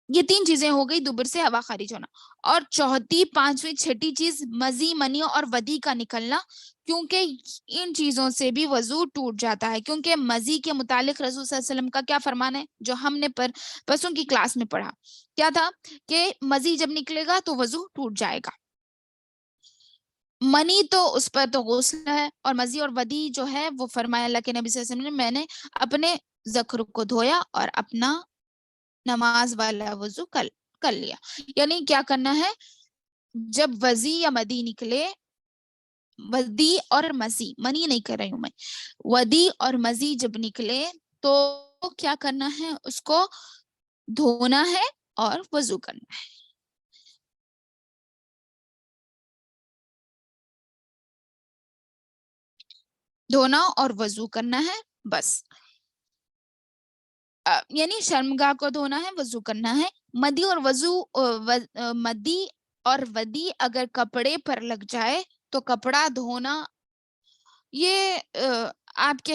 یہ 3 چیزیں ہو گئی، دبر سے ہوا خارج ہونا. اور چوتھی، پانچویں، چھٹی چیز مزی، منی اور ودی کا نکلنا، کیونکہ ان چیزوں سے بھی وضو ٹوٹ جاتا ہے. کیونکہ مزی کے متعلق رسول صلی اللہ علیہ وسلم کا کیا فرمان ہے جو ہم نے پرسوں کی کلاس میں پڑھا، کیا تھا کہ مزی جب نکلے گا تو وضو ٹوٹ جائے گا. منی تو اس پر تو غسل ہے، اور مزی اور ودی جو ہے وہ فرمایا اللہ کے نبی صلی اللہ علیہ وسلم نے، میں نے اپنے ذکر کو دھویا اور اپنا نماز والا وضو کر لیا. یعنی کیا کرنا ہے، جب وضی یا مدی نکلے، ودی اور مزی، منی نہیں کر رہی ہوں میں، ودی اور مزی جب نکلے تو کیا کرنا ہے، اس کو دھونا ہے اور وضو کرنا ہے. دھونا اور وضو کرنا ہے بس. یعنی شرمگاہ کو دھونا ہے، وضو کرنا ہے. مدی اور مدی اور ودی اگر کپڑے پر لگ جائے تو کپڑا دھونا یہ آپ کے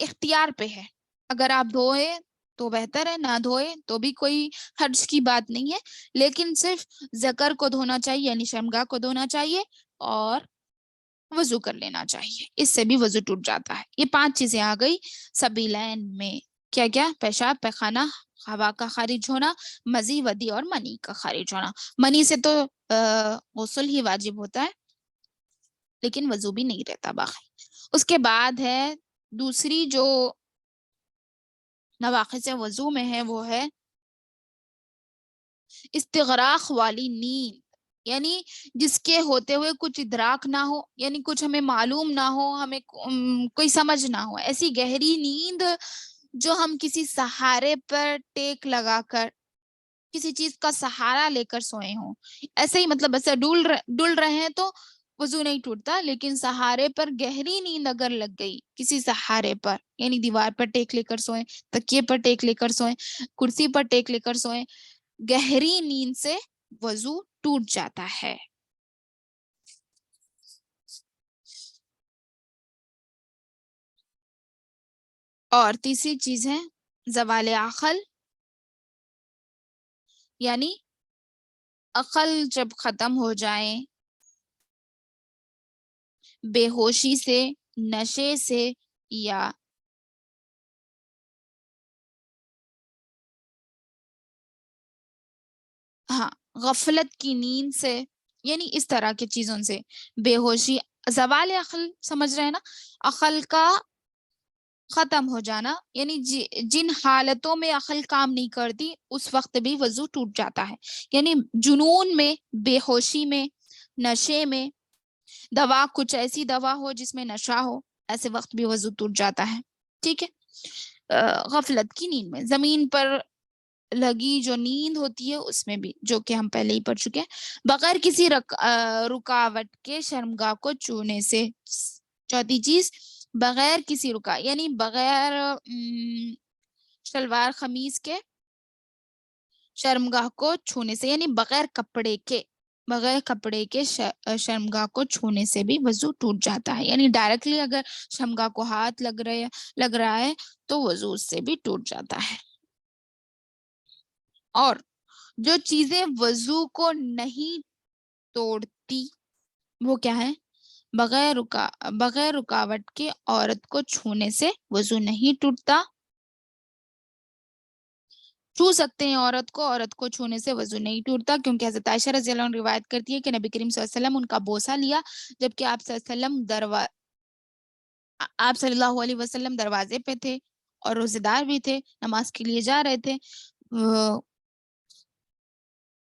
اختیار پہ ہے. اگر آپ دھوئے تو بہتر ہے، نہ دھوئے تو بھی کوئی حرج کی بات نہیں ہے، لیکن صرف ذکر کو دھونا چاہیے، یعنی شرمگاہ کو دھونا چاہیے اور وضو کر لینا چاہیے. اس سے بھی وضو ٹوٹ جاتا ہے. یہ 5 چیزیں آ گئی سبیلین میں. کیا کیا؟ پیشاب، پیخانہ، ہوا کا خارج ہونا، مزی، ودی اور منی کا خارج ہونا. منی سے تو غسل ہی واجب ہوتا ہے، لیکن وضو بھی نہیں رہتا باقی. اس کے بعد ہے دوسری جو نواقص وضو میں ہے، وہ ہے استغراق والی نیند. یعنی جس کے ہوتے ہوئے کچھ ادراک نہ ہو، یعنی کچھ ہمیں معلوم نہ ہو، ہمیں کوئی سمجھ نہ ہو، ایسی گہری نیند جو ہم کسی سہارے پر ٹیک لگا کر، کسی چیز کا سہارا لے کر سوئے ہوں. ایسے ہی مطلب ایسے ڈول رہے ہیں تو وضو نہیں ٹوٹتا، لیکن سہارے پر گہری نیند اگر لگ گئی کسی سہارے پر، یعنی دیوار پر ٹیک لے کر سوئیں، تکیے پر ٹیک لے کر سوئیں، کرسی پر ٹیک لے کر سوئیں، گہری نیند سے وضو ٹوٹ جاتا ہے. اور تیسری چیز ہے زوال عقل، یعنی عقل جب ختم ہو جائے، بے ہوشی سے، نشے سے، یا ہاں غفلت کی نیند سے، یعنی اس طرح کی چیزوں سے بے ہوشی. زوال عقل سمجھ رہے ہیں نا، عقل کا ختم ہو جانا، یعنی جن حالتوں میں عقل کام نہیں کرتی اس وقت بھی وضو ٹوٹ جاتا ہے. یعنی جنون میں، بے ہوشی میں، نشے میں، دوا کچھ ایسی دوا ہو جس میں نشہ ہو، ایسے وقت بھی وضو ٹوٹ جاتا ہے. ٹھیک ہے. غفلت کی نیند میں، زمین پر لگی جو نیند ہوتی ہے اس میں بھی، جو کہ ہم پہلے ہی پڑھ چکے ہیں، بغیر کسی رکاوٹ کے شرمگاہ کو چھونے سے. چوتھی چیز، بغیر کسی یعنی بغیر شلوار قمیض کے شرمگاہ کو چھونے سے، یعنی بغیر کپڑے کے شرمگاہ کو چھونے سے بھی وضو ٹوٹ جاتا ہے. یعنی ڈائریکٹلی اگر شرمگاہ کو ہاتھ لگ رہا ہے تو وضو اس سے بھی ٹوٹ جاتا ہے. اور جو چیزیں وضو کو نہیں توڑتی وہ کیا ہے؟ بغیر رکاوٹ کے عورت کو چھونے سے وضو نہیں ٹوٹتا. چھو سکتے ہیں عورت کو چھونے سے وضو نہیں ٹوٹتا، کیونکہ حضرت عائشہ رضی اللہ عنہ روایت کرتی ہے کہ نبی کریم صلی اللہ علیہ وسلم ان کا بوسہ لیا جبکہ آپ صلی اللہ علیہ وسلم دروازے پہ تھے اور روزے دار بھی تھے، نماز کے لیے جا رہے تھے.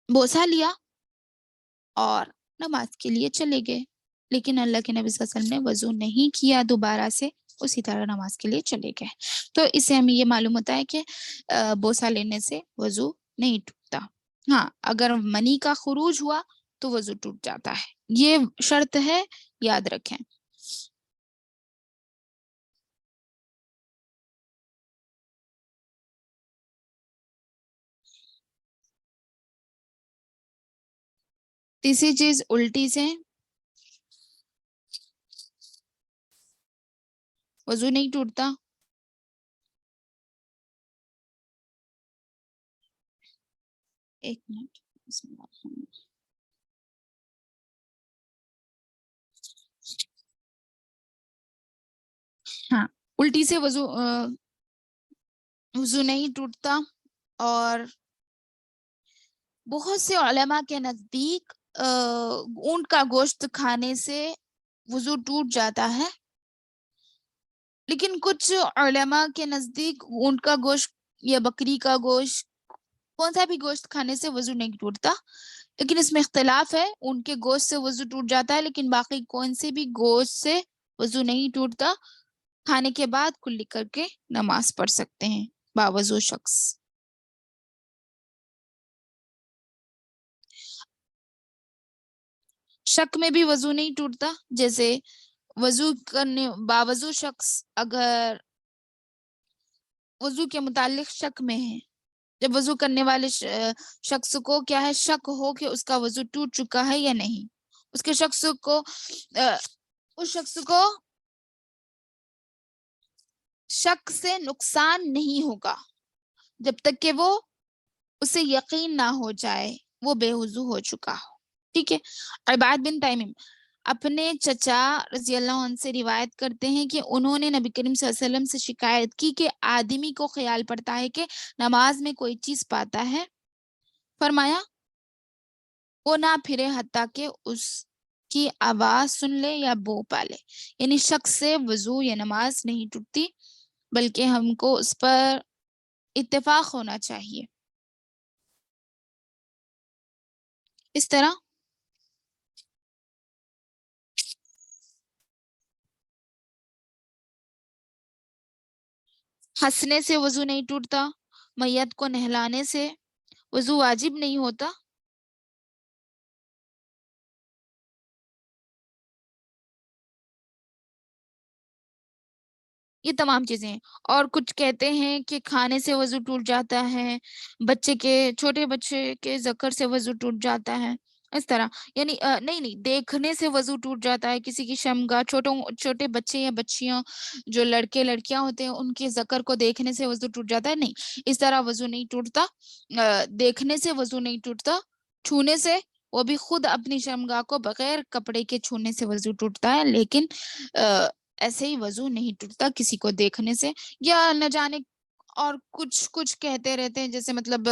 بوسہ لیا اور نماز کے لیے چلے گئے، لیکن اللہ کے نبی صلی اللہ علیہ وسلم نے وضو نہیں کیا دوبارہ سے، اسی طرح نماز کے لیے چلے گئے. تو اس سے ہمیں یہ معلوم ہوتا ہے کہ بوسہ لینے سے وضو نہیں ٹوٹتا. ہاں اگر منی کا خروج ہوا تو وضو ٹوٹ جاتا ہے، یہ شرط ہے، یاد رکھیں. تیسری چیز الٹی سے وضو نہیں ٹوٹتا. ایک منٹ، بسم اللہ الرحمن الرحیم. ہاں الٹی سے وضو نہیں ٹوٹتا. اور بہت سے علماء کے نزدیک اونٹ کا گوشت کھانے سے وضو ٹوٹ جاتا ہے، لیکن کچھ علماء کے نزدیک اونٹ کا گوشت یا بکری کا گوشت، کون سا بھی گوشت کھانے سے وضو نہیں ٹوٹتا، لیکن اس میں اختلاف ہے۔ اونٹ کے گوشت سے وضو ٹوٹ جاتا ہے، لیکن باقی کون سے بھی گوشت سے وضو نہیں ٹوٹتا۔ کھانے کے بعد کلی کر کے نماز پڑھ سکتے ہیں باوضو شخص۔ شک میں بھی وضو نہیں ٹوٹتا، جیسے وضو کرنے باوضو شخص اگر وضو کے متعلق شک میں ہے، جب وضو کرنے والے شخص کو کیا ہے، شک ہو کہ اس کا وضو ٹوٹ چکا ہے یا نہیں، اس کے شخص کو اس شخص کو شک سے نقصان نہیں ہوگا جب تک کہ وہ اسے یقین نہ ہو جائے وہ بے وضو ہو چکا ہو۔ ٹھیک ہے۔ عباد بن تیمم اپنے چچا رضی اللہ عنہ سے روایت کرتے ہیں کہ انہوں نے نبی کریم صلی اللہ علیہ وسلم سے شکایت کی کہ آدمی کو خیال پڑتا ہے کہ نماز میں کوئی چیز پاتا ہے، فرمایا وہ نہ پھرے حتیٰ کہ اس کی آواز سن لے یا بو پالے، یعنی شخص سے وضو یا نماز نہیں ٹوٹتی، بلکہ ہم کو اس پر اتفاق ہونا چاہیے۔ اس طرح ہنسنے سے وضو نہیں ٹوٹتا، میت کو نہلانے سے وضو واجب نہیں ہوتا، یہ تمام چیزیں ہیں۔ اور کچھ کہتے ہیں کہ کھانے سے وضو ٹوٹ جاتا ہے، چھوٹے بچے کے ذکر سے وضو ٹوٹ جاتا ہے، اس طرح یعنی نہیں دیکھنے سے وضو ٹوٹ جاتا ہے، کسی کی شمگاہ، چھوٹے بچے یا بچیاں جو لڑکے لڑکیاں ہوتے ہیں ان کے ذکر کو دیکھنے سے وضو ٹوٹ جاتا ہے، نہیں، اس طرح وضو نہیں ٹوٹتا۔ دیکھنے سے وضو نہیں ٹوٹتا، چھونے سے، وہ بھی خود اپنی شمگاہ کو بغیر کپڑے کے چھونے سے وضو ٹوٹتا ہے، لیکن ایسے ہی وضو نہیں ٹوٹتا کسی کو دیکھنے سے، یا نہ جانے اور کچھ کہتے رہتے ہیں، جیسے مطلب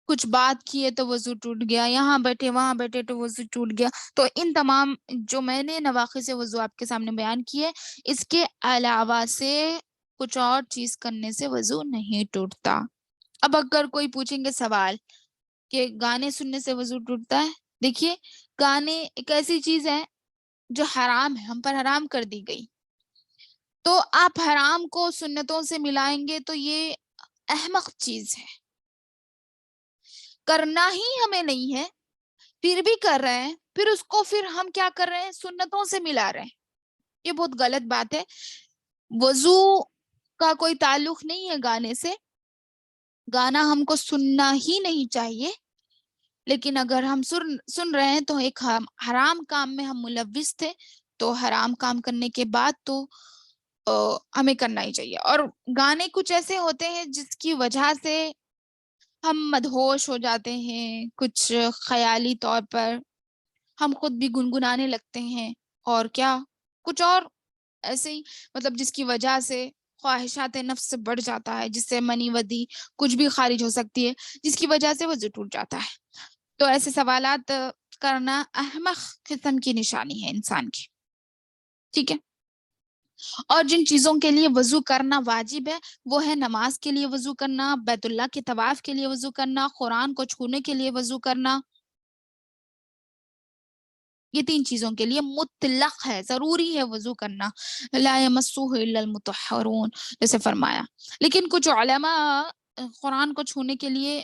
کچھ بات کیے تو وضو ٹوٹ گیا، یہاں بیٹھے وہاں بیٹھے تو وضو ٹوٹ گیا۔ تو ان تمام جو میں نے نواقض سے وضو آپ کے سامنے بیان کیے، اس کے علاوہ سے کچھ اور چیز کرنے سے وضو نہیں ٹوٹتا۔ اب اگر کوئی پوچھیں گے سوال کہ گانے سننے سے وضو ٹوٹتا ہے، دیکھیے گانے ایک ایسی چیز ہے جو حرام ہے، ہم پر حرام کر دی گئی، تو آپ حرام کو سنتوں سے ملائیں گے تو یہ احمق چیز ہے، کرنا ہی ہمیں نہیں ہے پھر بھی کر رہے ہیں، پھر ہم کیا کر رہے ہیں، سنتوں سے ملا رہے ہیں، یہ بہت غلط بات ہے۔ وضو کا کوئی تعلق نہیں ہے گانے سے، گانا ہم کو سننا ہی نہیں چاہیے، لیکن اگر ہم سن رہے ہیں تو ایک حرام کام میں ہم ملوث تھے، تو حرام کام کرنے کے بعد تو ہمیں کرنا ہی چاہیے۔ اور گانے کچھ ایسے ہوتے ہیں جس کی وجہ سے ہم مدہوش ہو جاتے ہیں، کچھ خیالی طور پر ہم خود بھی گنگنانے لگتے ہیں، اور کیا کچھ اور ایسے ہی، مطلب جس کی وجہ سے خواہشات نفس بڑھ جاتا ہے، جس سے منی ودی کچھ بھی خارج ہو سکتی ہے، جس کی وجہ سے وضو ٹوٹ جاتا ہے۔ تو ایسے سوالات کرنا احمق قسم کی نشانی ہے انسان کی، ٹھیک ہے۔ اور جن چیزوں کے لیے وضو کرنا واجب ہے وہ ہے نماز کے لیے وضو کرنا، بیت اللہ کے طواف کے لیے وضو کرنا، قرآن کو چھونے کے لیے وضو کرنا، یہ 3 چیزوں کے لیے مطلق ہے، ضروری ہے وضو کرنا، لا یمسہ الا المطہرون جیسے فرمایا۔ لیکن کچھ علماء قرآن کو چھونے کے لیے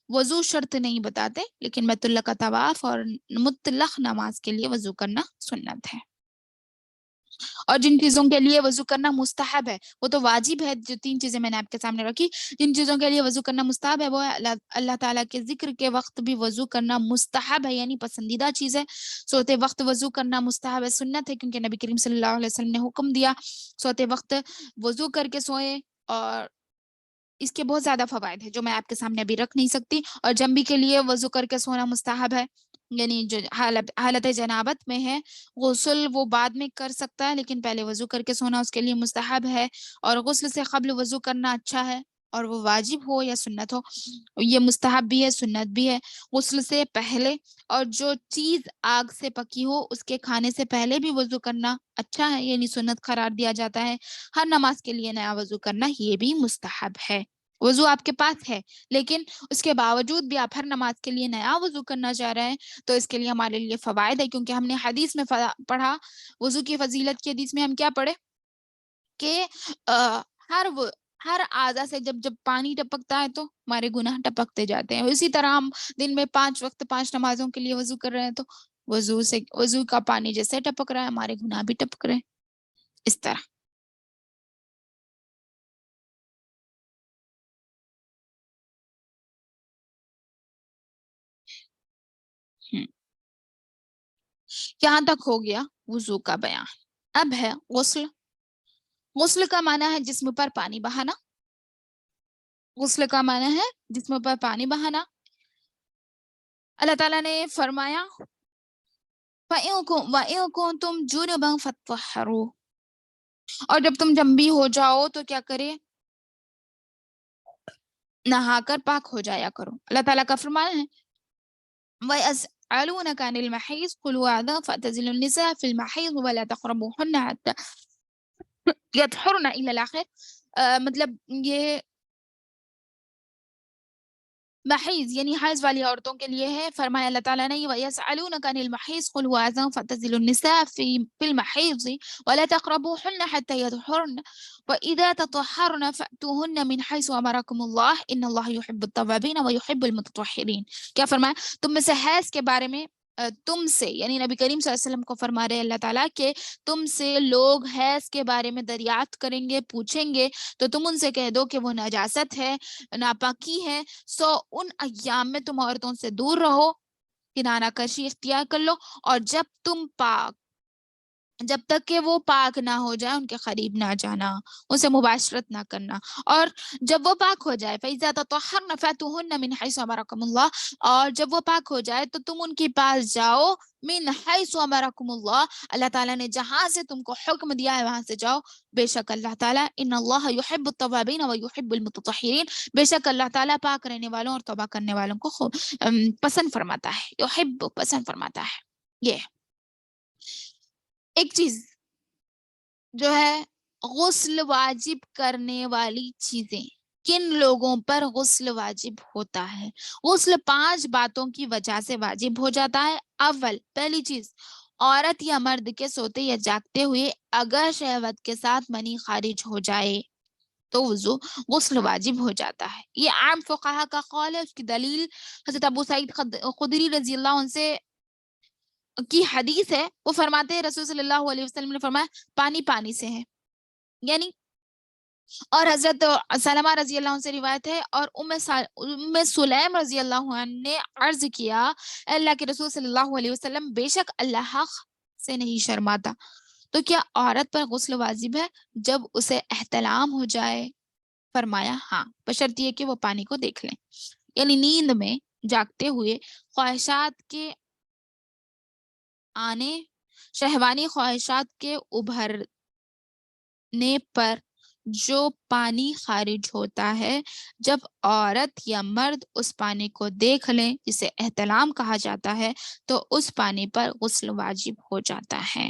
وضو شرط نہیں بتاتے، لیکن بیت اللہ کا طواف اور مطلق نماز کے لیے وضو کرنا سنت ہے۔ اور جن چیزوں کے لیے وضو کرنا مستحب ہے وہ تو واجب ہے، جو 3 چیزیں میں نے آپ کے سامنے رکھی، جن چیزوں کے لیے وضو کرنا مستحب ہے وہ ہے اللہ تعالیٰ کے ذکر کے وقت بھی وضو کرنا مستحب ہے، یعنی پسندیدہ چیز ہے۔ سوتے وقت وضو کرنا مستحب ہے، سنت ہے، کیونکہ نبی کریم صلی اللہ علیہ وسلم نے حکم دیا سوتے وقت وضو کر کے سوئیں، اور اس کے بہت زیادہ فوائد ہیں جو میں آپ کے سامنے ابھی رکھ نہیں سکتی۔ اور جنبی کے لیے وضو کر کے سونا مستحب ہے، یعنی جو حالت جنابت میں ہے غسل وہ بعد میں کر سکتا ہے، لیکن پہلے وضو کر کے سونا اس کے لیے مستحب ہے، اور غسل سے قبل وضو کرنا اچھا ہے، اور وہ واجب ہو یا سنت ہو، یہ مستحب بھی ہے سنت بھی ہے۔ غسل سے پہلے اور جو چیز آگ سے پکی ہو اس کے کھانے سے پہلے بھی وضو کرنا اچھا ہے، یعنی سنت قرار دیا جاتا ہے۔ ہر نماز کے لیے نیا وضو کرنا یہ بھی مستحب ہے۔ وضو آپ کے پاس ہے لیکن اس کے باوجود بھی آپ ہر نماز کے لیے نیا وضو کرنا چاہ رہے ہیں تو اس کے لیے ہمارے لیے فوائد ہے، کیونکہ ہم نے حدیث میں پڑھا، وضو کی فضیلت کی حدیث میں ہم کیا پڑھے کہ ہر ہر اعضا سے جب جب پانی ٹپکتا ہے تو ہمارے گناہ ٹپکتے جاتے ہیں۔ اسی طرح ہم دن میں 5 وقت 5 نمازوں کے لیے وضو کر رہے ہیں تو وضو کا پانی جیسے ٹپک رہا ہے ہمارے گناہ بھی ٹپک رہے ہیں، اس طرح۔ یہاں تک ہو گیا وضو کا بیان۔ اب ہے غسل۔ غسل کا معنی ہے جسم پر پانی بہانا۔ غسل کا معنی ہے جسم پر پانی بہانا۔ اللہ تعالیٰ نے فرمایا وَإِن كُنتُمْ جُنُبًا فَاطَّهَّرُوا، اور جب تم جنبی ہو جاؤ تو کیا کرے؟ نہا کر پاک ہو جایا کرو۔ اللہ تعالیٰ کا فرمان ہے وَيَسْأَلُونَكَ عَنِ الْمَحِيضِ قُلْ هُوَ أَذًى فَاعْتَزِلُوا النِّسَاءَ فِي الْمَحِيضِ وَلَا تَقْرَبُوهُنَّ حَتَّى يَطْهُرْنَ إِلَى الْآخِرِ۔ مطلب یہ محیض یعنی حیض والی عورتوں کے لیے ہے۔ فرمایا اللہ تعالیٰ نے وَيَسْأَلُونَكَ عَنِ الْمَحِيضِ قُلْ هُوَ أَذًى فَاعْتَزِلُوا النِّسَاءَ فِي الْمَحِيضِ وَلَا تَقْرَبُوهُنَّ حَتَّى يَطْهُرْنَ وَإِذَا تَطَهَّرْنَ فَأْتُوهُنَّ مِنْ حَيْثُ أَمَرَكُمُ اللَّهُ إِنَّ اللَّهَ يُحِبُّ التَّوَّابِينَ وَيُحِبُّ الْمُتَطَهِّرِينَ۔ کیا فرمایا؟ تم میں سے حیض کے بارے میں تم سے، یعنی نبی کریم صلی اللہ علیہ وسلم کو فرما رہے اللہ تعالیٰ کہ تم سے لوگ حیض کے بارے میں دریافت کریں گے، پوچھیں گے تو تم ان سے کہہ دو کہ وہ نجاست ہے، ناپاکی ہے، سو ان ایام میں تم عورتوں سے دور رہو، کنارہ کشی اختیار کر لو، اور جب تک کہ وہ پاک نہ ہو جائے ان کے قریب نہ جانا، ان سے مباشرت نہ کرنا، اور جب وہ پاک ہو جائے فَإِذَا تَطَهَّرْنَ فَأْتُوهُنَّ مِنْ حَيْثُ أَمَرَكُمُ اللَّهُ، اور جب وہ پاک ہو جائے تو تم ان کے پاس جاؤ، مِنْ حَيْثُ أَمَرَكُمُ اللَّهُ، اللہ تعالیٰ نے جہاں سے تم کو حکم دیا ہے وہاں سے جاؤ۔ بے شک اللہ تعالیٰ إِنَّ اللَّهَ يُحِبُّ التَّوَّابِينَ وَيُحِبُّ الْمُتَطَهِّرِينَ، بے شک اللہ تعالیٰ پاک رہنے والوں اور توبہ کرنے والوں کو پسند فرماتا ہے، یحب پسند فرماتا ہے۔ یہ ایک چیز جو ہے غسل واجب کرنے والی چیزیں، کن لوگوں پر غسل واجب ہوتا ہے؟ غسل 5 باتوں کی وجہ سے واجب ہو جاتا ہے۔ اول، پہلی چیز، عورت یا مرد کے سوتے یا جاگتے ہوئے اگر شہوت کے ساتھ منی خارج ہو جائے تو غسل واجب ہو جاتا ہے۔ یہ عام فقہا کا قول ہے۔ اس کی دلیل حضرت ابو سعید خدری رضی اللہ عنہ سے کی حدیث ہے، وہ فرماتے ہیں رسول صلی اللہ علیہ وسلم نے فرمایا پانی پانی سے ہے، یعنی، اور حضرت سلمہ رضی اللہ عنہ سے روایت ہے، اور ام سلیم رضی اللہ عنہ نے عرض کیا اے اللہ کے رسول صلی اللہ علیہ وسلم، بے شک اللہ حق سے نہیں شرماتا، تو کیا عورت پر غسل واجب ہے جب اسے احتلام ہو جائے؟ فرمایا ہاں، بشرط یہ کہ وہ پانی کو دیکھ لیں، یعنی نیند میں جاگتے ہوئے خواہشات کے آنے، شہوانی خواہشات کے ابھرنے پر جو پانی خارج ہوتا ہے، جب عورت یا مرد اس پانی کو دیکھ لیں جسے احتلام کہا جاتا ہے تو اس پانی پر غسل واجب ہو جاتا ہے۔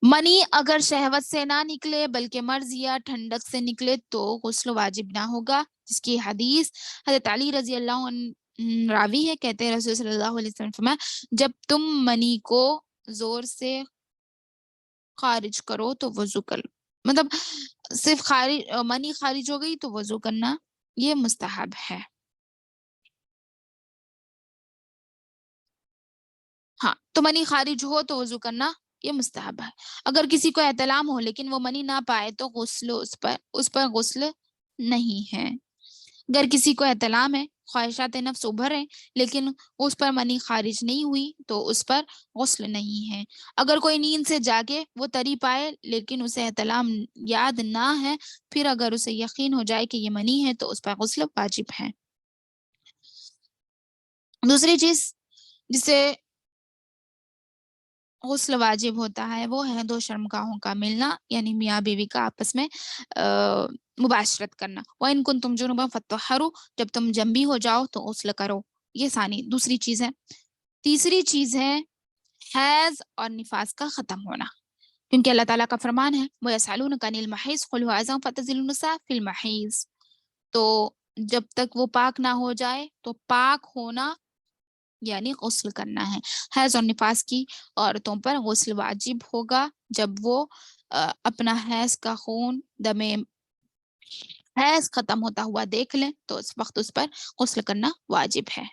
منی اگر شہوت سے نہ نکلے بلکہ مرض یا ٹھنڈک سے نکلے تو غسل واجب نہ ہوگا، جس کی حدیث حضرت علی رضی اللہ عنہ راوی ہے، کہتے ہیں رسول صلی اللہ علیہ وسلم فرمایا جب تم منی کو زور سے خارج کرو تو وضو کر لو، مطلب صرف منی خارج ہو گئی تو وضو کرنا یہ مستحب ہے۔ ہاں، تو منی خارج ہو تو وضو کرنا یہ مستحب ہے۔ اگر کسی کو احتلام ہو لیکن وہ منی نہ پائے تو اس پر غسل نہیں ہے۔ اگر کسی کو احتلام ہے، خواہشات نفس ابھر ہیں لیکن اس پر منی خارج نہیں ہوئی تو اس پر غسل نہیں ہے۔ اگر کوئی نیند سے جاگے، وہ تری پائے لیکن اسے احتلام یاد نہ ہے، پھر اگر اسے یقین ہو جائے کہ یہ منی ہے تو اس پر غسل واجب ہے۔ دوسری چیز جسے غسل واجب ہوتا ہے وہ ہے دو شرمگاہوں کا ملنا، یعنی میاں بیوی کا آپس میں مباشرت کرنا. وَإِن كُنتُمْ جُنُبًا فَطَّهَّرُوا، جب تم جنبی ہو جاؤ تو غسل کرو. یہ ثانی دوسری چیز ہے. تیسری چیز ہے حیض اور نفاس کا ختم ہونا، کیونکہ اللہ تعالیٰ کا فرمان ہے وَيَسْأَلُونَكَ عَنِ الْمَحِيضِ قُلْ هُوَ أَذًى فَاعْتَزِلُوا النِّسَاءَ فِي الْمَحِيضِ. تو جب تک وہ پاک نہ ہو جائے تو پاک ہونا یعنی غسل کرنا ہے. حیض اور نفاس کی عورتوں پر غسل واجب ہوگا جب وہ اپنا حیض کا خون دم حیض ختم ہوتا ہوا دیکھ لیں تو اس وقت اس پر غسل کرنا واجب ہے.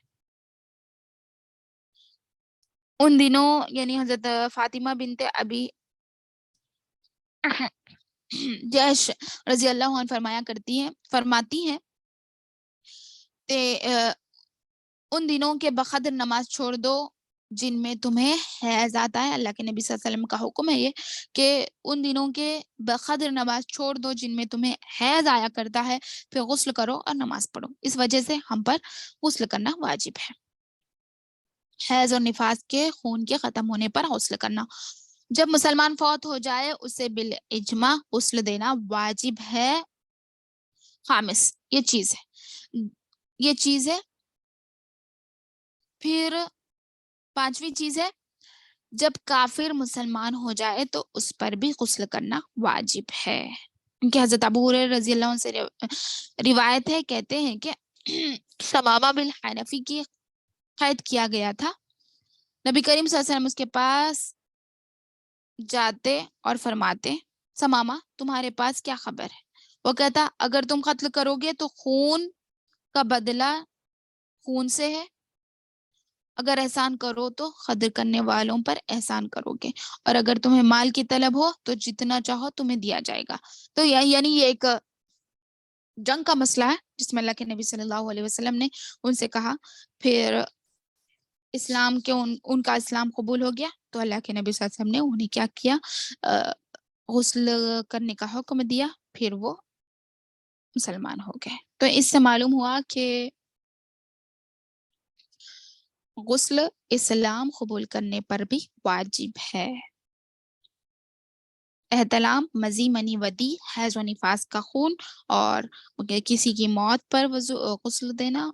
ان دنوں یعنی حضرت فاطمہ بنت ابی جیش رضی اللہ عنہ فرماتی ہیں ان دنوں کے بقدر نماز چھوڑ دو جن میں تمہیں حیض آتا ہے. اللہ کے نبی صلی اللہ علیہ وسلم کا حکم ہے یہ کہ ان دنوں کے بقدر نماز چھوڑ دو جن میں تمہیں حیض آیا کرتا ہے، پھر غسل کرو اور نماز پڑھو. اس وجہ سے ہم پر غسل کرنا واجب ہے. حیض اور نفاس کے خون کے ختم ہونے پر غسل کرنا. جب مسلمان فوت ہو جائے اسے بالاجماع غسل دینا واجب ہے. خامس یہ چیز ہے. پھر پانچویں چیز ہے جب کافر مسلمان ہو جائے تو اس پر بھی غسل کرنا واجب ہے. کیونکہ حضرت ابو ہریرہ رضی اللہ عنہ سے روایت ہے، کہتے ہیں کہ ثمامہ بن حنفی کی قید کیا گیا تھا. نبی کریم صلی اللہ علیہ وسلم اس کے پاس جاتے اور فرماتے ثمامہ تمہارے پاس کیا خبر ہے؟ وہ کہتا اگر تم قتل کرو گے تو خون کا بدلہ خون سے ہے، اگر احسان کرو تو قدر کرنے والوں پر احسان کرو گے، اور اگر تمہیں مال کی طلب ہو تو جتنا چاہو تمہیں دیا جائے گا. تو یعنی یہ ایک جنگ کا مسئلہ ہے جس میں اللہ کے نبی صلی اللہ علیہ وسلم نے ان سے کہا. پھر اسلام کے ان کا اسلام قبول ہو گیا تو اللہ کے نبی صلی اللہ علیہ وسلم نے انہیں کیا کیا، غسل کرنے کا حکم دیا، پھر وہ مسلمان ہو گئے. تو اس سے معلوم ہوا کہ غسل اسلام قبول کرنے پر بھی واجب ہے. احتلام، مزی، منی، ودی، حیض و نفاس کا خون، اور کسی کی موت پر غسل دینا،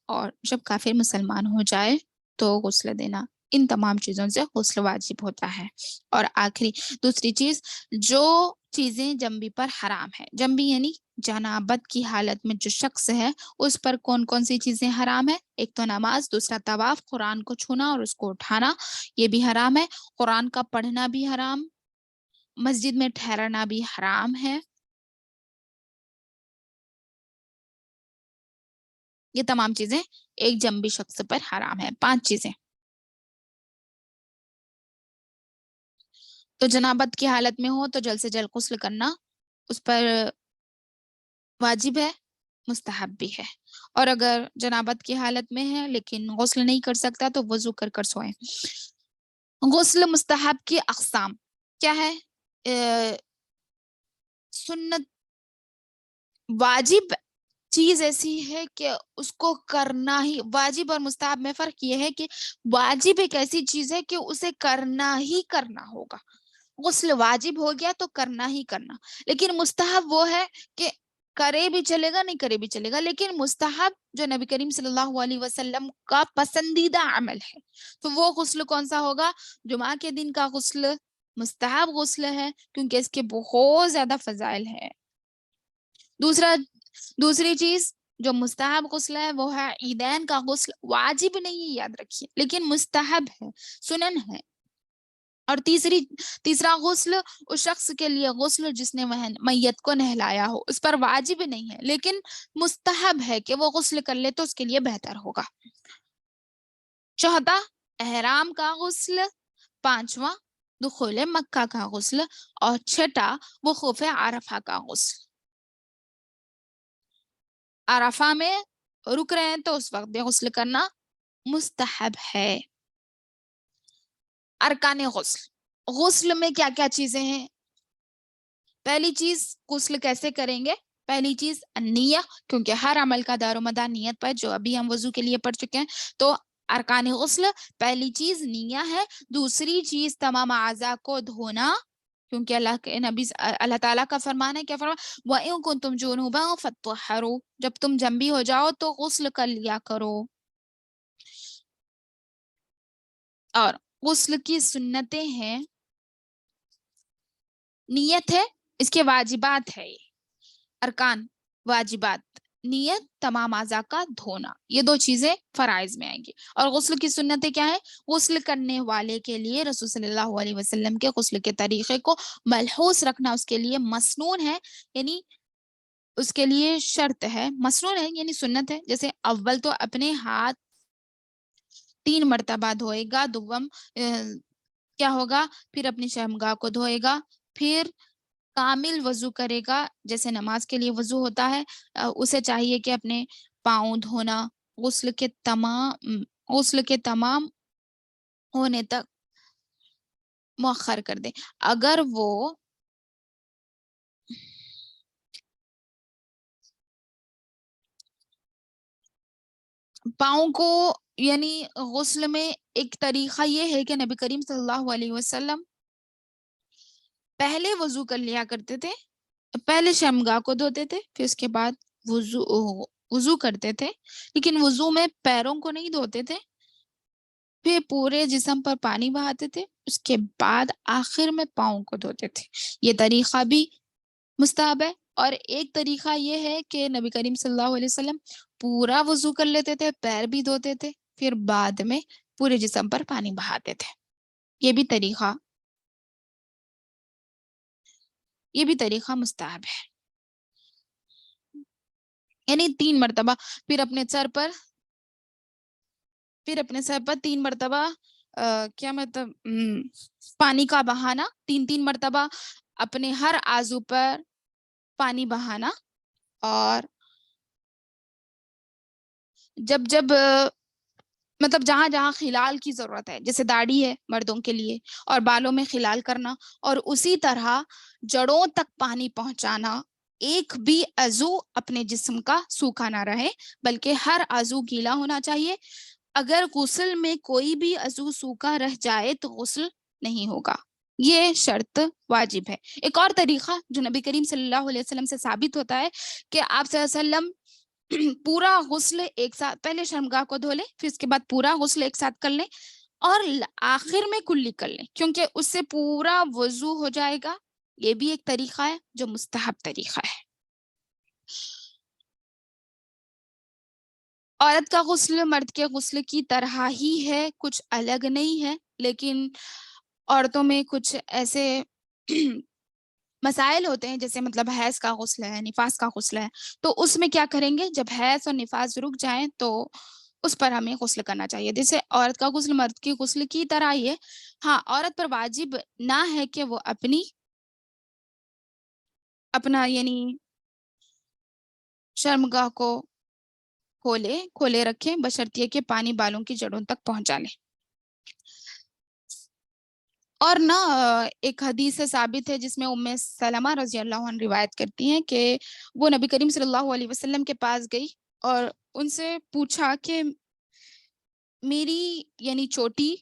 اور جب کافر مسلمان ہو جائے تو غسل دینا. ان تمام چیزوں سے غسل واجب ہوتا ہے. اور آخری دوسری چیز، جو چیزیں جنبی پر حرام ہے، جنبی یعنی جنابت کی حالت میں جو شخص ہے اس پر کون کون سی چیزیں حرام ہے؟ ایک تو نماز، دوسرا طواف، قرآن کو چھونا اور اس کو اٹھانا یہ بھی حرام ہے، قرآن کا پڑھنا بھی حرام، مسجد میں ٹھہرنا بھی حرام ہے. یہ تمام چیزیں ایک جنبی شخص پر حرام ہے. 5 چیزیں. تو جنابت کی حالت میں ہو تو جلد سے جلد غسل کرنا اس پر واجب ہے، مستحب بھی ہے. اور اگر جنابت کی حالت میں ہے لیکن غسل نہیں کر سکتا تو وضو کر کر سوئیں. غسل مستحب کی اقسام کیا ہے؟ سنت واجب چیز ایسی ہے کہ اس کو کرنا ہی، واجب اور مستحب میں فرق یہ ہے کہ واجب ایک ایسی چیز ہے کہ اسے کرنا ہی کرنا ہوگا. غسل واجب ہو گیا تو کرنا ہی کرنا، لیکن مستحب وہ ہے کہ کرے بھی چلے گا نہیں کرے بھی چلے گا، لیکن مستحب جو نبی کریم صلی اللہ علیہ وسلم کا پسندیدہ عمل ہے تو وہ غسل کون سا ہوگا؟ جمعہ کے دن کا غسل مستحب غسل ہے کیونکہ اس کے بہت زیادہ فضائل ہیں. دوسری چیز جو مستحب غسل ہے وہ ہے عیدین کا غسل، واجب نہیں یاد رکھیے لیکن مستحب ہے، سنن ہے. اور تیسرا غسل اس شخص کے لیے غسل جس نے میت کو نہلایا ہو، اس پر واجب نہیں ہے لیکن مستحب ہے کہ وہ غسل کر لے تو اس کے لیے بہتر ہوگا. چوتھا احرام کا غسل، پانچواں دخول مکہ کا غسل، اور چھٹا وقوف عرفہ کا غسل. عرفہ میں رک رہے ہیں تو اس وقت بھی غسل کرنا مستحب ہے. ارکان غسل میں کیا کیا چیزیں ہیں؟ پہلی چیز غسل کیسے کریں گے؟ پہلی چیز نیہ، کیونکہ ہر عمل کا دار و مدار نیت پر، جو ابھی ہم وضو کے لیے پڑھ چکے ہیں. تو ارکان غسل پہلی چیز نیہ ہے، دوسری چیز تمام اعضاء کو دھونا، کیونکہ اللہ کے نبی اللہ تعالیٰ کا فرمان ہے، کیا فرمان، وَإِن كُنتُمْ جُنُوبًا فَاطَّهَّرُوا، جب تم جنبی ہو جاؤ تو غسل کر لیا کرو۔ اور غسل کی سنتیں ہیں، نیت ہے، اس کے واجبات ہے، یہ ارکان واجبات، نیت تمام اعضاء کا دھونا، یہ دو چیزیں فرائض میں آئیں گی۔ اور غسل کی سنتیں کیا ہے؟ غسل کرنے والے کے لیے رسول صلی اللہ علیہ وسلم کے غسل کے طریقے کو ملحوظ رکھنا اس کے لیے مسنون ہے، یعنی اس کے لیے شرط ہے، مسنون ہے یعنی سنت ہے۔ جیسے اول تو اپنے ہاتھ 3 مرتبہ دھوئے گا، دوم کیا ہوگا، پھر اپنی شرمگاہ کو دھوئے گا، پھر کامل وضو کرے گا، جیسے نماز کے لیے وضو ہوتا ہے، اسے چاہیے کہ اپنے پاؤں دھونا غسل کے تمام ہونے تک مؤخر کر دے۔ اگر وہ پاؤں کو یعنی غسل میں ایک طریقہ یہ ہے کہ نبی کریم صلی اللہ علیہ وسلم پہلے وضو کر لیا کرتے تھے، پہلے شرمگاہ کو دھوتے تھے، پھر اس کے بعد وضو کرتے تھے، لیکن وضو میں پیروں کو نہیں دھوتے تھے، پھر پورے جسم پر پانی بہاتے تھے، اس کے بعد آخر میں پاؤں کو دھوتے تھے۔ یہ طریقہ بھی مستحب ہے۔ اور ایک طریقہ یہ ہے کہ نبی کریم صلی اللہ علیہ وسلم پورا وضو کر لیتے تھے، پیر بھی دھوتے تھے، پھر بعد میں پورے جسم پر پانی بہاتے تھے۔ یہ بھی طریقہ مستحب ہے، یعنی 3 مرتبہ، پھر اپنے سر پر 3 مرتبہ کیا مطلب پانی کا بہانا، 3 مرتبہ اپنے ہر عضو پر پانی بہانا، اور جب مطلب جہاں جہاں خلال کی ضرورت ہے، جیسے داڑھی ہے مردوں کے لیے، اور بالوں میں خلال کرنا، اور اسی طرح جڑوں تک پانی پہنچانا، ایک بھی عضو اپنے جسم کا سوکھا نہ رہے بلکہ ہر عضو گیلا ہونا چاہیے۔ اگر غسل میں کوئی بھی عضو سوکھا رہ جائے تو غسل نہیں ہوگا، یہ شرط واجب ہے۔ ایک اور طریقہ جو نبی کریم صلی اللہ علیہ وسلم سے ثابت ہوتا ہے کہ آپ صلی اللہ علیہ وسلم پورا غسل ایک ساتھ، پہلے شرمگاہ کو دھو لیں، پھر اس کے بعد پورا غسل ایک ساتھ کر لیں، اور آخر میں کلی کر لیں، کیونکہ اس سے پورا وضو ہو جائے گا۔ یہ بھی ایک طریقہ ہے جو مستحب طریقہ ہے۔ عورت کا غسل مرد کے غسل کی طرح ہی ہے، کچھ الگ نہیں ہے، لیکن عورتوں میں کچھ ایسے مسائل ہوتے ہیں، جیسے مطلب حیض کا غسل ہے، نفاس کا غسل ہے، تو اس میں کیا کریں گے، جب حیض اور نفاس رک جائیں تو اس پر ہمیں غسل کرنا چاہیے۔ جیسے عورت کا غسل مرد کی غسل کی طرح ہی ہے، ہاں عورت پر واجب نہ ہے کہ وہ اپنا یعنی شرمگاہ کو کھولے رکھیں، بشرطیہ کہ پانی بالوں کی جڑوں تک پہنچا لیں۔ اور نہ ایک حدیث سے ثابت ہے جس میں ام سلمہ رضی اللہ عنہ روایت کرتی ہیں کہ وہ نبی کریم صلی اللہ علیہ وسلم کے پاس گئی اور ان سے پوچھا کہ میری یعنی چوٹی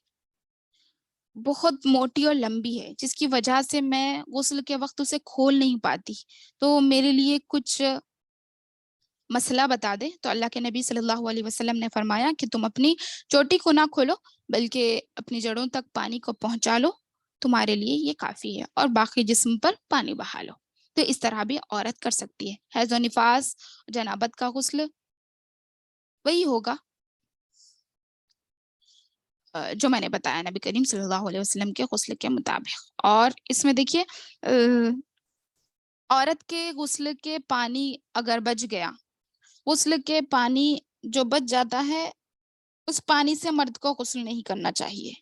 بہت موٹی اور لمبی ہے، جس کی وجہ سے میں غسل کے وقت اسے کھول نہیں پاتی، تو میرے لیے کچھ مسئلہ بتا دے۔ تو اللہ کے نبی صلی اللہ علیہ وسلم نے فرمایا کہ تم اپنی چوٹی کو نہ کھولو بلکہ اپنی جڑوں تک پانی کو پہنچا لو، تمہارے لیے یہ کافی ہے، اور باقی جسم پر پانی بہا لو۔ تو اس طرح بھی عورت کر سکتی ہے۔ حیض و نفاس، جنابت کا غسل وہی ہوگا جو میں نے بتایا نبی کریم صلی اللہ علیہ وسلم کے غسل کے مطابق۔ اور اس میں دیکھیے عورت کے غسل کے پانی اگر بچ گیا، غسل کے پانی جو بچ جاتا ہے اس پانی سے مرد کو غسل نہیں کرنا چاہیے،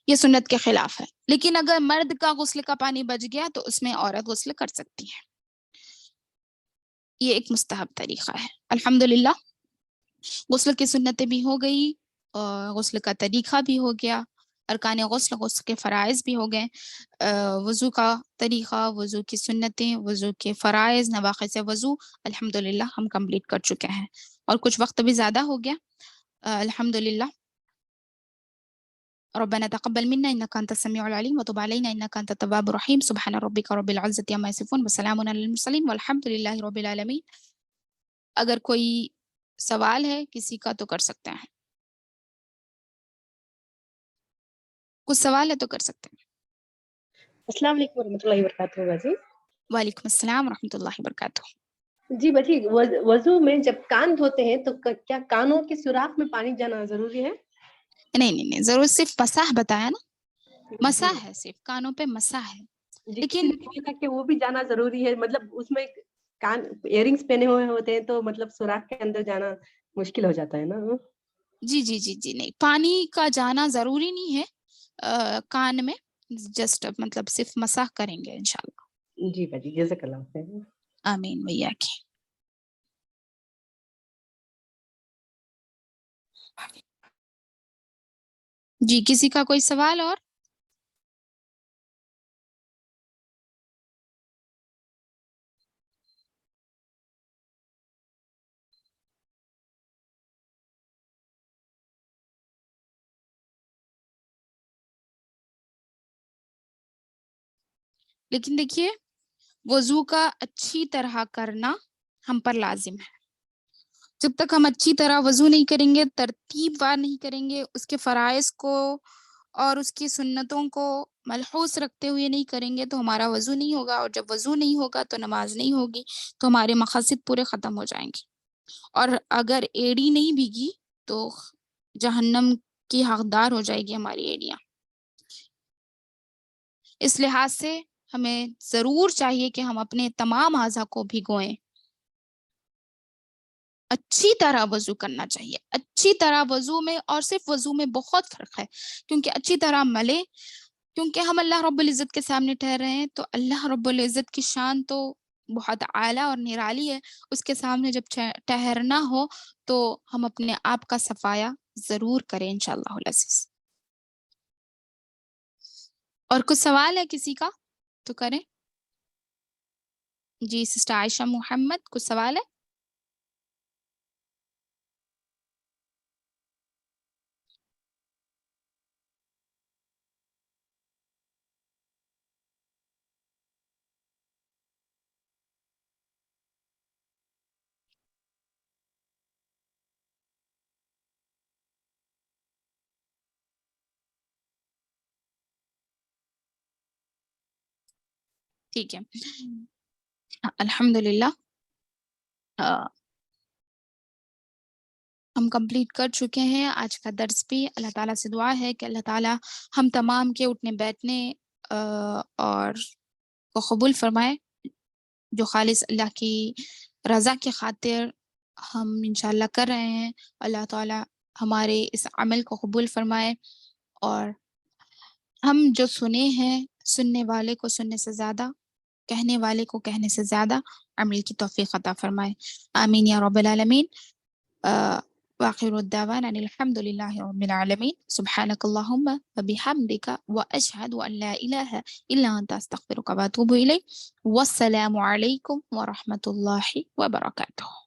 یہ سنت کے خلاف ہے۔ لیکن اگر مرد کا غسل کا پانی بچ گیا تو اس میں عورت غسل کر سکتی ہے، یہ ایک مستحب طریقہ ہے۔ الحمدللہ غسل کی سنتیں بھی ہو گئی، اور غسل کا طریقہ بھی ہو گیا، ارکان غسل، غسل کے فرائض بھی ہو گئے، وضو کا طریقہ، وضو کی سنتیں، وضو کے فرائض، نواقض وضو الحمدللہ ہم کمپلیٹ کر چکے ہیں، اور کچھ وقت بھی زیادہ ہو گیا الحمدللہ۔ ربنا تقبل منا إنك أنت السميع العليم وتب علينا إنك أنت التواب الرحيم سبحان ربك رب العزة عما يصفون وسلام على المرسلين والحمد لله رب العالمين. اگر کوئی سوال ہے کسی کا تو کر سکتے ہیں. کچھ سوال ہے تو کر سکتے ہیں. السلام علیکم ورحمۃ اللہ وبرکاتہ باجی. وعلیکم السلام ورحمۃ اللہ وبرکاتہ. جی باجی, وضو میں جب کان دھوتے ہیں تو کیا کانوں کے سوراخ میں پانی جانا ضروری ہے؟ نہیں ضرور صرف مسح بتایا نا, مسح ہے, صرف کانوں پہ مسح ہے. لیکن کہ وہ بھی جانا ضروری ہے, مطلب اس میں کان ایئر رنگس پہنے ہوئے ہوتے ہیں تو مطلب سوراخ کے اندر جانا مشکل ہو جاتا ہے نا. جی نہیں, پانی کا جانا ضروری نہیں ہے کان میں, جسٹ مطلب صرف مسح کریں گے انشاءاللہ. جی باجی, جزاک اللہ خیر. آمین بھیا کی. جی کسی کا کوئی سوال اور؟ لیکن دیکھیے وضو کا اچھی طرح کرنا ہم پر لازم ہے. جب تک ہم اچھی طرح وضو نہیں کریں گے, ترتیب وار نہیں کریں گے, اس کے فرائض کو اور اس کی سنتوں کو ملحوظ رکھتے ہوئے نہیں کریں گے تو ہمارا وضو نہیں ہوگا, اور جب وضو نہیں ہوگا تو نماز نہیں ہوگی, تو ہمارے مقاصد پورے ختم ہو جائیں گے. اور اگر ایڑی نہیں بھیگی تو جہنم کی حقدار ہو جائے گی ہماری ایڑیاں. اس لحاظ سے ہمیں ضرور چاہیے کہ ہم اپنے تمام اعضاء کو بھگوئیں. اچھی طرح وضو کرنا چاہیے. اچھی طرح وضو میں اور صرف وضو میں بہت فرق ہے, کیونکہ اچھی طرح ملے, کیونکہ ہم اللہ رب العزت کے سامنے ٹھہر رہے ہیں, تو اللہ رب العزت کی شان تو بہت اعلیٰ اور نرالی ہے. اس کے سامنے جب ٹھہرنا ہو تو ہم اپنے آپ کا صفایا ضرور کریں انشاءاللہ العزیز. اور کچھ سوال ہے کسی کا تو کریں. جی سسٹر عائشہ محمد, کچھ سوال ہے؟ ٹھیک ہے, الحمدللہ ہم کمپلیٹ کر چکے ہیں آج کا درس بھی. اللہ تعالیٰ سے دعا ہے کہ اللہ تعالیٰ ہم تمام کے اٹھنے بیٹھنے اور کو قبول فرمائے, جو خالص اللہ کی رضا کی خاطر ہم انشاءاللہ کر رہے ہیں. اللہ تعالیٰ ہمارے اس عمل کو قبول فرمائے, اور ہم جو سنے ہیں سننے والے کو سننے سے زیادہ, کہنے والے کو کہنے سے زیادہ عمل کی توفیق عطا فرمائے. آمین یا رب العالمین. وآخر الدعوانا ان الحمد للہ رب العالمین. سبحانک اللہم وبحمدک واشہد ان لا الہ الا انت استغفرک واتوب الیک. والسلام علیکم ورحمۃ اللہ وبرکاتہ.